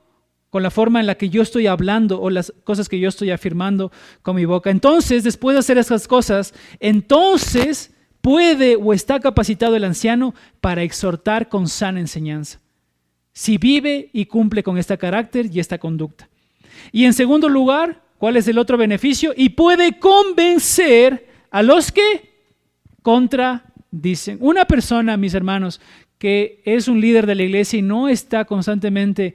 con la forma en la que yo estoy hablando o las cosas que yo estoy afirmando con mi boca. Entonces, después de hacer esas cosas, entonces puede o está capacitado el anciano para exhortar con sana enseñanza, si vive y cumple con este carácter y esta conducta. Y en segundo lugar, ¿cuál es el otro beneficio? Y puede convencer a los que contradicen. Una persona, mis hermanos, que es un líder de la iglesia y no está constantemente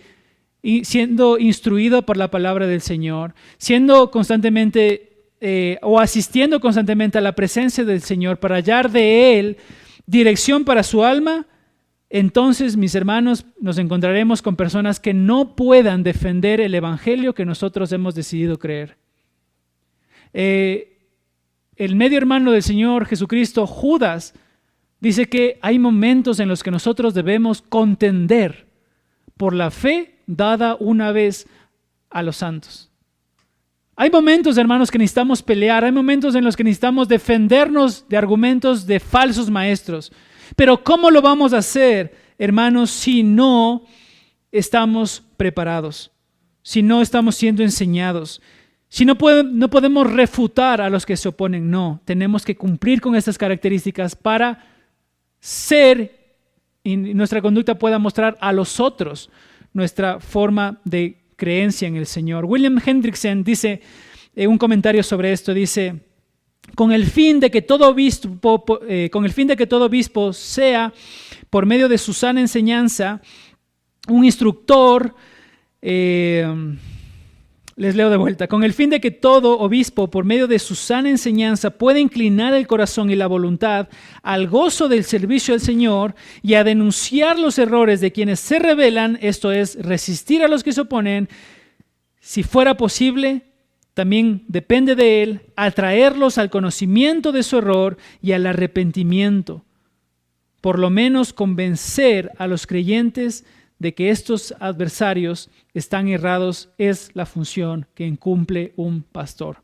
siendo instruido por la palabra del Señor, siendo constantemente o asistiendo constantemente a la presencia del Señor para hallar de Él dirección para su alma, entonces, mis hermanos, nos encontraremos con personas que no puedan defender el evangelio que nosotros hemos decidido creer. El medio hermano del Señor Jesucristo, Judas, dice que hay momentos en los que nosotros debemos contender por la fe dada una vez a los santos. Hay momentos, hermanos, que necesitamos pelear, hay momentos en los que necesitamos defendernos de argumentos de falsos maestros. Pero ¿cómo lo vamos a hacer, hermanos, si no estamos preparados? Si no estamos siendo enseñados, si no podemos refutar a los que se oponen. No, tenemos que cumplir con estas características para ser y nuestra conducta pueda mostrar a los otros nuestra forma de creencia en el Señor. William Hendrickson dice, un comentario sobre esto, dice: con el fin de que todo obispo sea, por medio de su sana enseñanza, un instructor, les leo de vuelta, con el fin de que todo obispo, por medio de su sana enseñanza, pueda inclinar el corazón y la voluntad al gozo del servicio al Señor y a denunciar los errores de quienes se rebelan, esto es, resistir a los que se oponen, si fuera posible, también depende de él, atraerlos al conocimiento de su error y al arrepentimiento. Por lo menos convencer a los creyentes de que estos adversarios están errados es la función que incumple un pastor.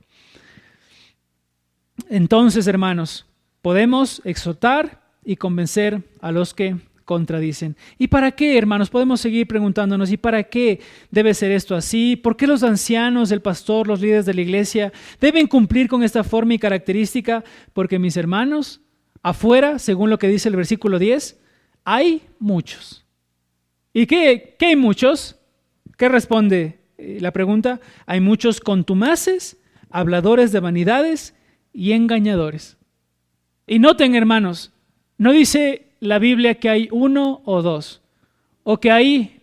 Entonces, hermanos, podemos exhortar y convencer a los que contradicen. ¿Y para qué, hermanos? Podemos seguir preguntándonos, ¿y para qué debe ser esto así? ¿Por qué los ancianos, el pastor, los líderes de la iglesia deben cumplir con esta forma y característica? Porque, mis hermanos, afuera, según lo que dice el versículo 10, hay muchos. ¿Y qué hay muchos? ¿Qué responde la pregunta? Hay muchos contumaces, habladores de vanidades y engañadores. Y noten, hermanos, no dice la Biblia que hay uno o dos, o que hay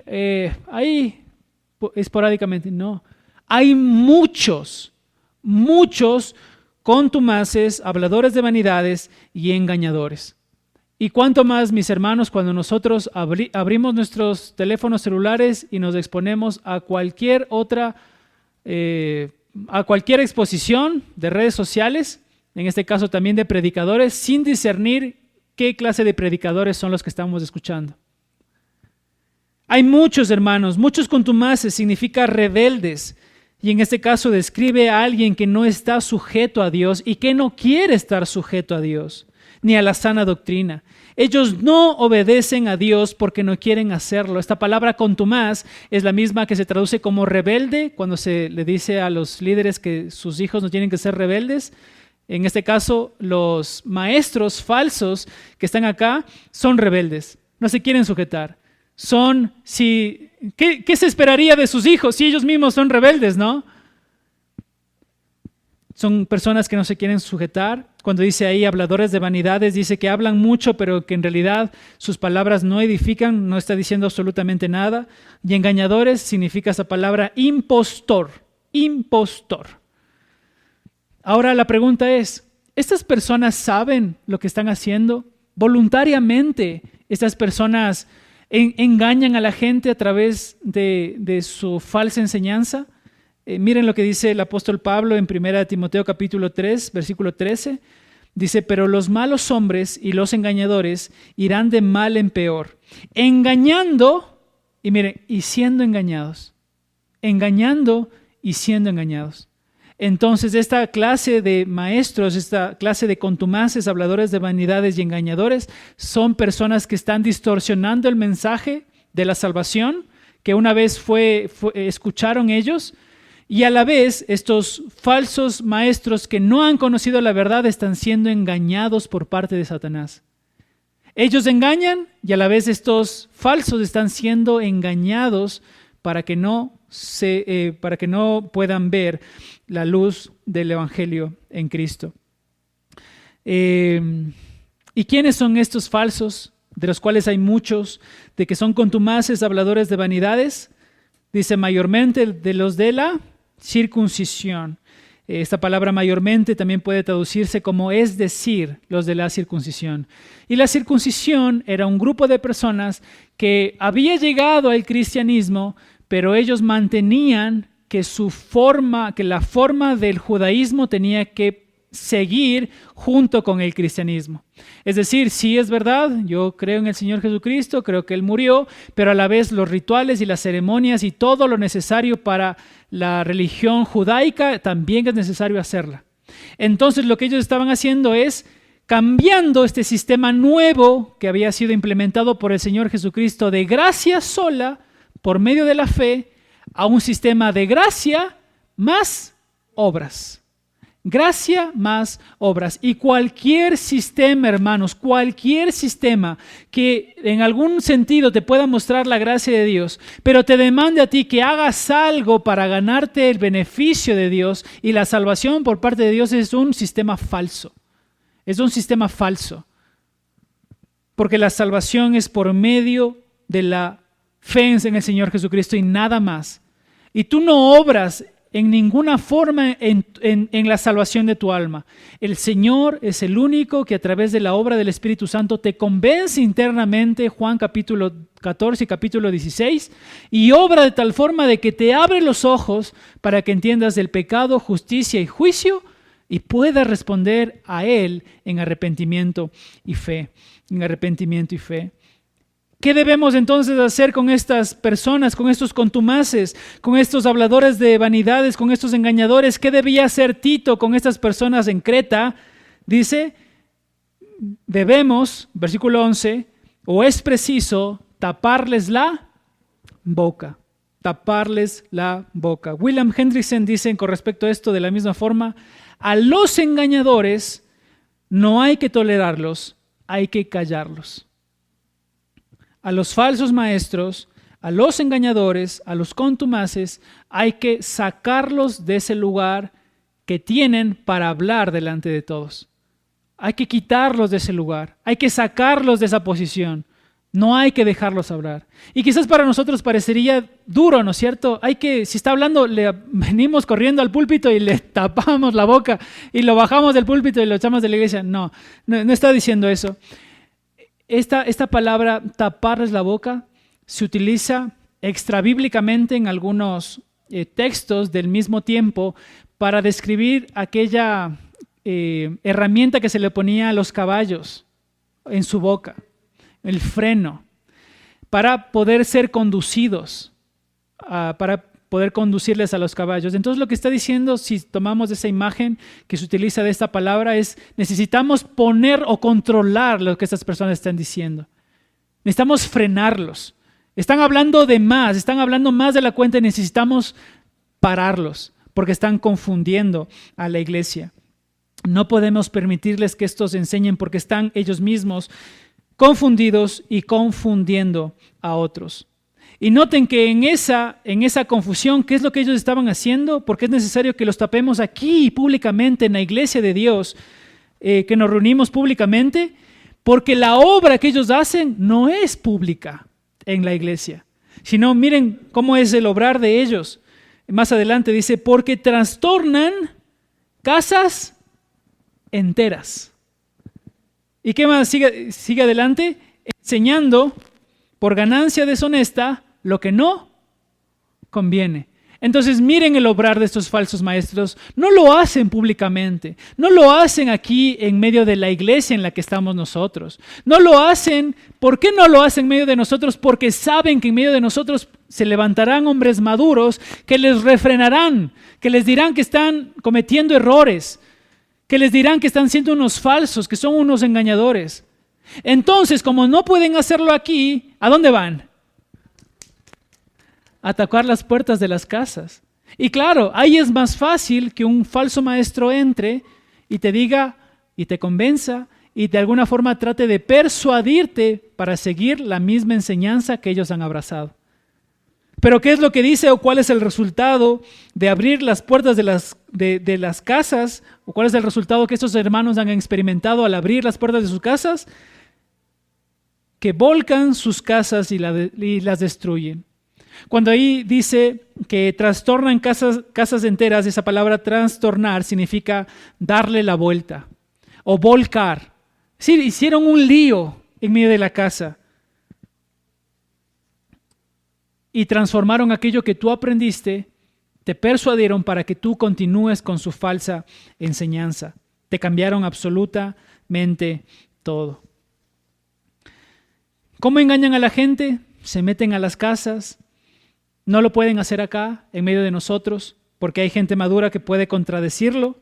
esporádicamente, no. Hay muchos contumaces, habladores de vanidades y engañadores. Y cuánto más, mis hermanos, cuando nosotros abrimos nuestros teléfonos celulares y nos exponemos a cualquier exposición de redes sociales, en este caso también de predicadores, sin discernir qué clase de predicadores son los que estamos escuchando. Hay muchos, hermanos, muchos contumaces significa rebeldes, y en este caso describe a alguien que no está sujeto a Dios y que no quiere estar sujeto a Dios, ni a la sana doctrina. Ellos no obedecen a Dios porque no quieren hacerlo. Esta palabra contumaz es la misma que se traduce como rebelde, cuando se le dice a los líderes que sus hijos no tienen que ser rebeldes. En este caso, los maestros falsos que están acá son rebeldes, no se quieren sujetar. ¿Qué se esperaría de sus hijos si ellos mismos son rebeldes, no? Son personas que no se quieren sujetar. Cuando dice ahí habladores de vanidades, dice que hablan mucho, pero que en realidad sus palabras no edifican, no está diciendo absolutamente nada. Y engañadores significa esa palabra impostor. Ahora la pregunta es, ¿estas personas saben lo que están haciendo? ¿Voluntariamente estas personas engañan a la gente a través de su falsa enseñanza? Miren lo que dice el apóstol Pablo en 1 Timoteo capítulo 3, versículo 13. Dice, pero los malos hombres y los engañadores irán de mal en peor, engañando, y miren, y siendo engañados. Engañando y siendo engañados. Entonces, esta clase de maestros, esta clase de contumaces, habladores de vanidades y engañadores, son personas que están distorsionando el mensaje de la salvación que una vez escucharon ellos, y a la vez estos falsos maestros que no han conocido la verdad están siendo engañados por parte de Satanás. Ellos engañan y a la vez estos falsos están siendo engañados para que no puedan ver la luz del Evangelio en Cristo. ¿Y quiénes son estos falsos, de los cuales hay muchos, de que son contumaces, habladores de vanidades? Dice mayormente de los de la circuncisión. Esta palabra mayormente también puede traducirse como es decir, los de la circuncisión. Y la circuncisión era un grupo de personas que había llegado al cristianismo, pero ellos mantenían que la forma del judaísmo tenía que seguir junto con el cristianismo. Es decir, sí es verdad, yo creo en el Señor Jesucristo, creo que Él murió, pero a la vez los rituales y las ceremonias y todo lo necesario para la religión judaica también es necesario hacerla. Entonces lo que ellos estaban haciendo es cambiando este sistema nuevo que había sido implementado por el Señor Jesucristo de gracia sola por medio de la fe a un sistema de gracia más obras. Gracia más obras. Y cualquier sistema, hermanos, cualquier sistema que en algún sentido te pueda mostrar la gracia de Dios, pero te demande a ti que hagas algo para ganarte el beneficio de Dios y la salvación por parte de Dios, es un sistema falso. Es un sistema falso. Porque la salvación es por medio de la fe en el Señor Jesucristo y nada más. Y tú no obras en ninguna forma en la salvación de tu alma. El Señor es el único que a través de la obra del Espíritu Santo te convence internamente, Juan capítulo 14 y capítulo 16, y obra de tal forma de que te abre los ojos para que entiendas del pecado, justicia y juicio y puedas responder a Él en arrepentimiento y fe. En arrepentimiento y fe. ¿Qué debemos entonces hacer con estas personas, con estos contumaces, con estos habladores de vanidades, con estos engañadores? ¿Qué debía hacer Tito con estas personas en Creta? Dice, debemos, versículo 11, o es preciso taparles la boca. Taparles la boca. William Hendrickson dice con respecto a esto de la misma forma, a los engañadores no hay que tolerarlos, hay que callarlos. a los falsos maestros, a los engañadores, a los contumaces, hay que sacarlos de ese lugar que tienen para hablar delante de todos. Hay que quitarlos de ese lugar, hay que sacarlos de esa posición. No hay que dejarlos hablar. Y quizás para nosotros parecería duro, ¿no es cierto? Si está hablando, le venimos corriendo al púlpito y le tapamos la boca y lo bajamos del púlpito y lo echamos de la iglesia. No está diciendo eso. Esta palabra, taparles la boca, se utiliza extrabíblicamente en algunos textos del mismo tiempo para describir aquella herramienta que se le ponía a los caballos en su boca, el freno, para poder ser conducidos, para poder conducirles a los caballos. Entonces lo que está diciendo, si tomamos esa imagen que se utiliza de esta palabra, es necesitamos poner o controlar lo que estas personas están diciendo. Necesitamos frenarlos. Están hablando de más, están hablando más de la cuenta y necesitamos pararlos porque están confundiendo a la iglesia. No podemos permitirles que estos enseñen porque están ellos mismos confundidos y confundiendo a otros. Y noten que en esa confusión, ¿qué es lo que ellos estaban haciendo? Porque es necesario que los tapemos aquí públicamente en la iglesia de Dios, que nos reunimos públicamente, porque la obra que ellos hacen no es pública en la iglesia, sino miren cómo es el obrar de ellos. Más adelante dice, porque trastornan casas enteras. ¿Y qué más? Sigue adelante, enseñando por ganancia deshonesta lo que no conviene. Entonces miren el obrar de estos falsos maestros. No lo hacen públicamente, no lo hacen aquí en medio de la iglesia en la que estamos nosotros. No lo hacen, ¿por qué no lo hacen en medio de nosotros? Porque saben que en medio de nosotros se levantarán hombres maduros que les refrenarán, que les dirán que están cometiendo errores, que les dirán que están siendo unos falsos, que son unos engañadores. Entonces, como no pueden hacerlo aquí, ¿a dónde van? A tocar las puertas de las casas. Y claro, ahí es más fácil que un falso maestro entre y te diga y te convenza y de alguna forma trate de persuadirte para seguir la misma enseñanza que ellos han abrazado. Pero ¿qué es lo que dice o cuál es el resultado de abrir las puertas de las casas? ¿O cuál es el resultado que estos hermanos han experimentado al abrir las puertas de sus casas? Que volcan sus casas y las destruyen. Cuando ahí dice que trastornan casas enteras, esa palabra trastornar significa darle la vuelta o volcar. Sí, hicieron un lío en medio de la casa y transformaron aquello que tú aprendiste, te persuadieron para que tú continúes con su falsa enseñanza. Te cambiaron absolutamente todo. ¿Cómo engañan a la gente? Se meten a las casas. No lo pueden hacer acá, en medio de nosotros, porque hay gente madura que puede contradecirlo.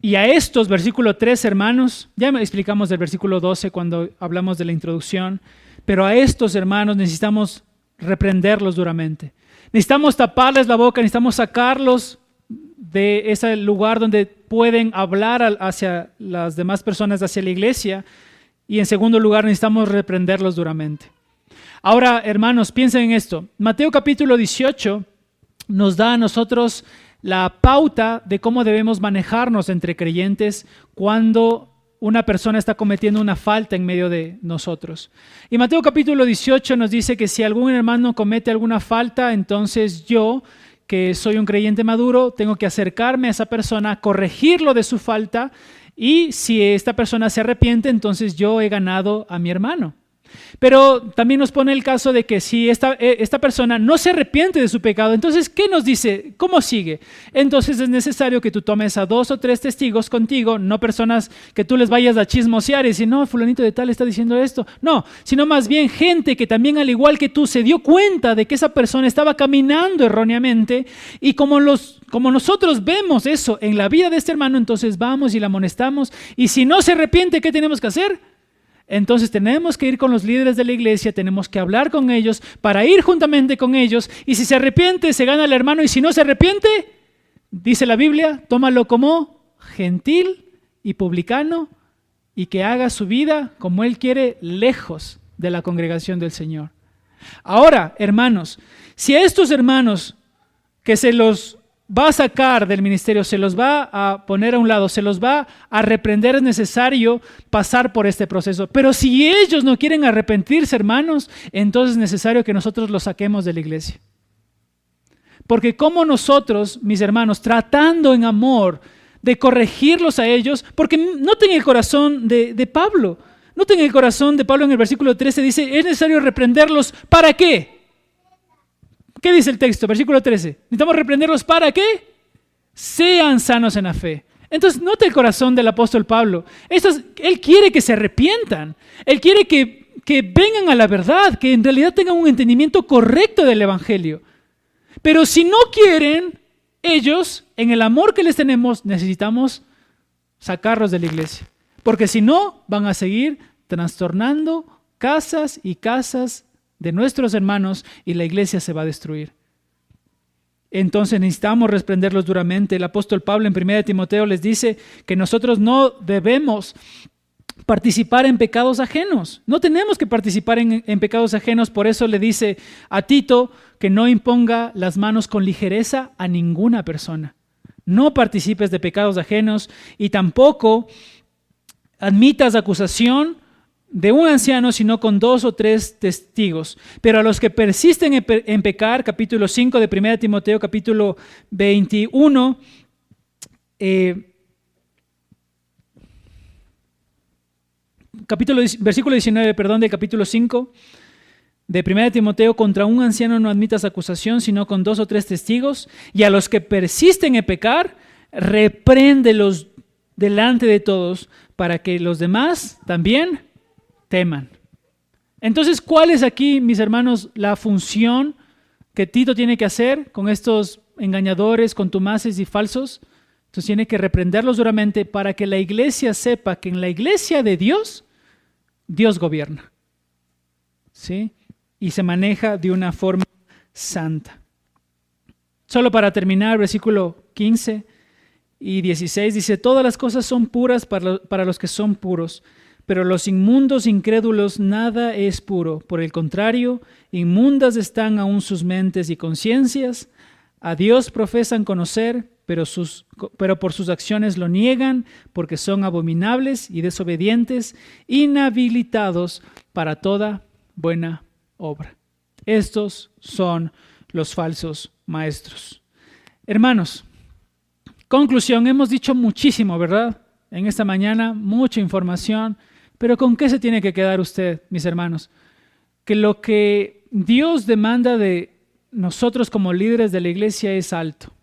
Y a estos, versículo 3, hermanos, ya explicamos del versículo 12 cuando hablamos de la introducción, pero a estos hermanos necesitamos reprenderlos duramente. Necesitamos taparles la boca, necesitamos sacarlos de ese lugar donde pueden hablar hacia las demás personas, hacia la iglesia. Y en segundo lugar, necesitamos reprenderlos duramente. Ahora, hermanos, piensen en esto. Mateo capítulo 18 nos da a nosotros la pauta de cómo debemos manejarnos entre creyentes cuando una persona está cometiendo una falta en medio de nosotros. Y Mateo capítulo 18 nos dice que si algún hermano comete alguna falta, entonces yo, que soy un creyente maduro, tengo que acercarme a esa persona, corregirlo de su falta, y si esta persona se arrepiente, entonces yo he ganado a mi hermano. Pero también nos pone el caso de que si esta persona no se arrepiente de su pecado, entonces, ¿qué nos dice? ¿Cómo sigue? Entonces es necesario que tú tomes a 2 o 3 testigos contigo, no personas que tú les vayas a chismosear y decir, no, fulanito de tal está diciendo esto. No, sino más bien gente que también al igual que tú se dio cuenta de que esa persona estaba caminando erróneamente y como nosotros vemos eso en la vida de este hermano, entonces vamos y la amonestamos y si no se arrepiente, ¿qué tenemos que hacer? Entonces tenemos que ir con los líderes de la iglesia, tenemos que hablar con ellos para ir juntamente con ellos y si se arrepiente se gana el hermano y si no se arrepiente, dice la Biblia, tómalo como gentil y publicano y que haga su vida como Él quiere, lejos de la congregación del Señor. Ahora, hermanos, si a estos hermanos que se los va a sacar del ministerio, se los va a poner a un lado, se los va a reprender, es necesario pasar por este proceso. Pero si ellos no quieren arrepentirse, hermanos, entonces es necesario que nosotros los saquemos de la iglesia. Porque como nosotros, mis hermanos, tratando en amor de corregirlos a ellos, porque noten el corazón de Pablo. Noten el corazón de Pablo en el versículo 13, dice, es necesario reprenderlos, ¿para qué? ¿Qué dice el texto? Versículo 13. Necesitamos reprenderlos, ¿para qué? Sean sanos en la fe. Entonces, note el corazón del apóstol Pablo. Él quiere que se arrepientan. Él quiere que vengan a la verdad, que en realidad tengan un entendimiento correcto del evangelio. Pero si no quieren, ellos, en el amor que les tenemos, necesitamos sacarlos de la iglesia. Porque si no, van a seguir trastornando casas y casas de nuestros hermanos y la iglesia se va a destruir. Entonces necesitamos reprenderlos duramente. El apóstol Pablo en 1 Timoteo les dice que nosotros no debemos participar en pecados ajenos. No tenemos que participar en pecados ajenos. Por eso le dice a Tito que no imponga las manos con ligereza a ninguna persona. No participes de pecados ajenos y tampoco admitas acusación de un anciano, sino con 2 o 3 testigos. Pero a los que persisten en pecar, capítulo 5 de 1 Timoteo, capítulo 21, versículo 19, del capítulo 5 de 1 Timoteo, contra un anciano no admitas acusación, sino con 2 o 3 testigos, y a los que persisten en pecar, repréndelos delante de todos, para que los demás también teman. Entonces, ¿cuál es aquí, mis hermanos, la función que Tito tiene que hacer con estos engañadores, contumaces y falsos? Entonces tiene que reprenderlos duramente para que la iglesia sepa que en la iglesia de Dios, Dios gobierna, ¿sí? Y se maneja de una forma santa. Solo para terminar, versículo 15 y 16 dice, todas las cosas son puras para los que son puros, pero los inmundos incrédulos nada es puro. Por el contrario, inmundas están aún sus mentes y conciencias. A Dios profesan conocer, pero por sus acciones lo niegan, porque son abominables y desobedientes, inhabilitados para toda buena obra. Estos son los falsos maestros. Hermanos, conclusión, hemos dicho muchísimo, ¿verdad? En esta mañana, mucha información, pero ¿con qué se tiene que quedar usted, mis hermanos? Que lo que Dios demanda de nosotros como líderes de la iglesia es alto.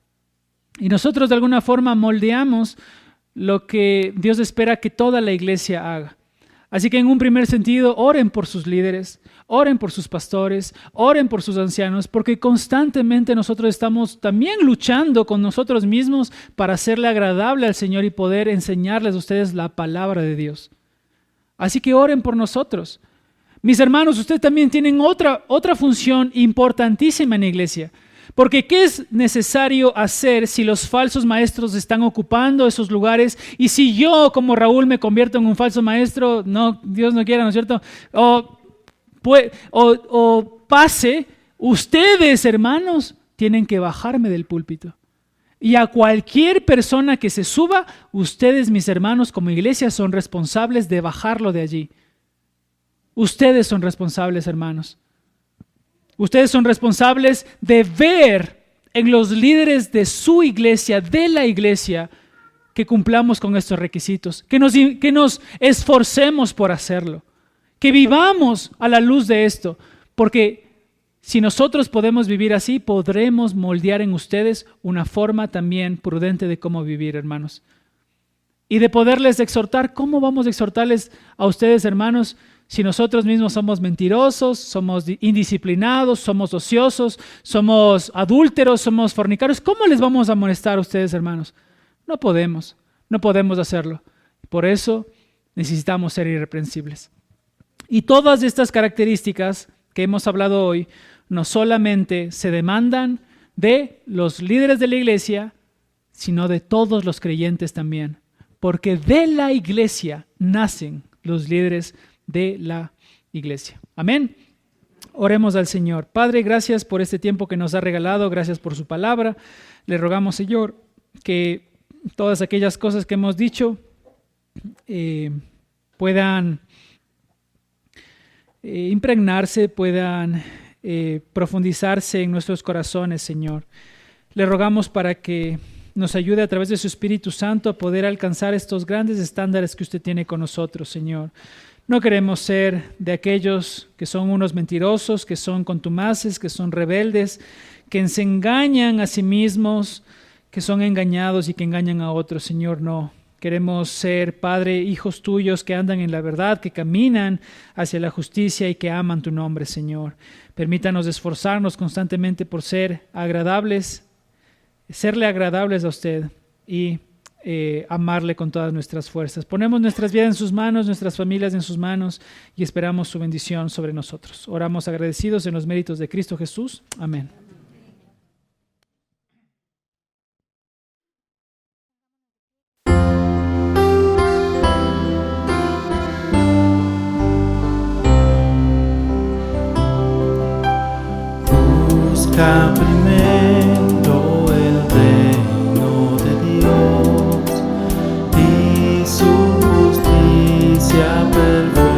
Y nosotros de alguna forma moldeamos lo que Dios espera que toda la iglesia haga. Así que en un primer sentido, oren por sus líderes, oren por sus pastores, oren por sus ancianos, porque constantemente nosotros estamos también luchando con nosotros mismos para hacerle agradable al Señor y poder enseñarles a ustedes la palabra de Dios. Así que oren por nosotros. Mis hermanos, ustedes también tienen otra función importantísima en la iglesia. Porque ¿qué es necesario hacer si los falsos maestros están ocupando esos lugares? Y si yo, como Raúl, me convierto en un falso maestro, no, Dios no quiera, ¿no es cierto? O pase, ustedes, hermanos, tienen que bajarme del púlpito. Y a cualquier persona que se suba, ustedes, mis hermanos, como iglesia, son responsables de bajarlo de allí. Ustedes son responsables, hermanos. Ustedes son responsables de ver en los líderes de su iglesia, de la iglesia, que cumplamos con estos requisitos, que nos esforcemos por hacerlo, que vivamos a la luz de esto, porque si nosotros podemos vivir así, podremos moldear en ustedes una forma también prudente de cómo vivir, hermanos. Y de poderles exhortar. ¿Cómo vamos a exhortarles a ustedes, hermanos, si nosotros mismos somos mentirosos, somos indisciplinados, somos ociosos, somos adúlteros, somos fornicarios? ¿Cómo les vamos a amonestar a ustedes, hermanos? No podemos hacerlo. Por eso necesitamos ser irreprensibles. Y todas estas características que hemos hablado hoy no solamente se demandan de los líderes de la iglesia, sino de todos los creyentes también. Porque de la iglesia nacen los líderes de la iglesia. Amén. Oremos al Señor. Padre, gracias por este tiempo que nos ha regalado, gracias por su palabra. Le rogamos, Señor, que todas aquellas cosas que hemos dicho puedan impregnarse, puedan profundizarse en nuestros corazones, Señor. Le rogamos para que nos ayude a través de su Espíritu Santo a poder alcanzar estos grandes estándares que usted tiene con nosotros, Señor. No queremos ser de aquellos que son unos mentirosos, que son contumaces, que son rebeldes, que se engañan a sí mismos, que son engañados y que engañan a otros. Señor, no. Queremos ser, Padre, hijos tuyos que andan en la verdad, que caminan hacia la justicia y que aman tu nombre, Señor. Permítanos esforzarnos constantemente por serle agradables a usted y amarle con todas nuestras fuerzas. Ponemos nuestras vidas en sus manos, nuestras familias en sus manos y esperamos su bendición sobre nosotros. Oramos agradecidos en los méritos de Cristo Jesús. Amén. Busca primero el reino de Dios y su justicia perfecta,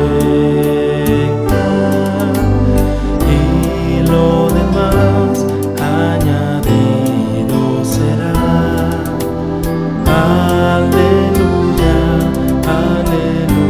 y lo demás añadido será. Aleluya, aleluya.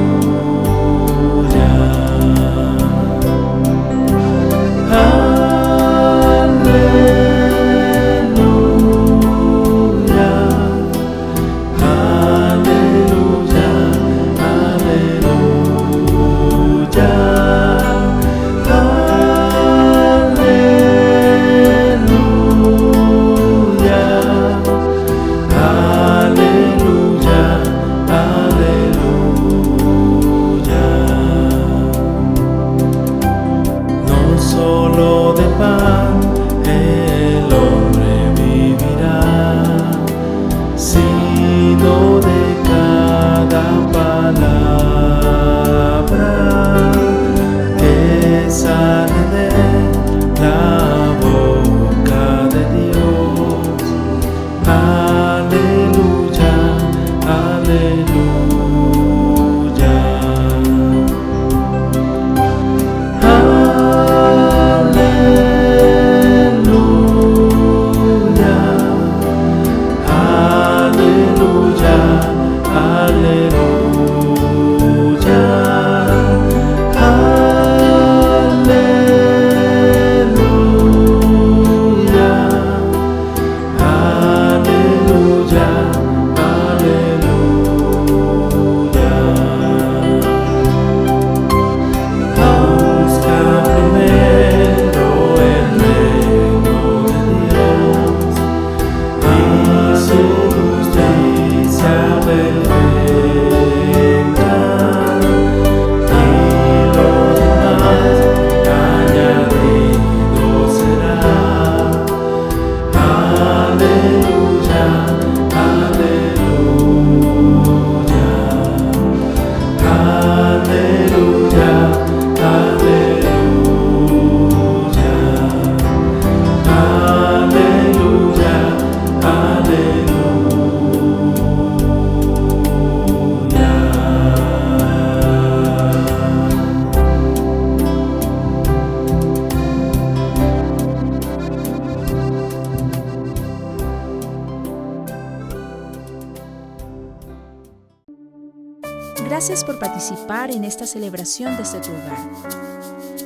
Gracias por participar en esta celebración desde tu hogar.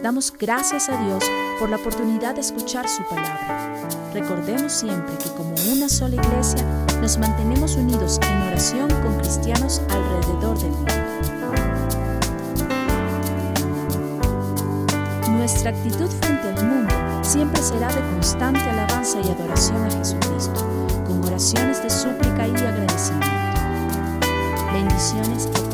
Damos gracias a Dios por la oportunidad de escuchar su palabra. Recordemos siempre que como una sola iglesia nos mantenemos unidos en oración con cristianos alrededor del mundo. Nuestra actitud frente al mundo siempre será de constante alabanza y adoración a Jesucristo, con oraciones de súplica y agradecimiento. Bendiciones a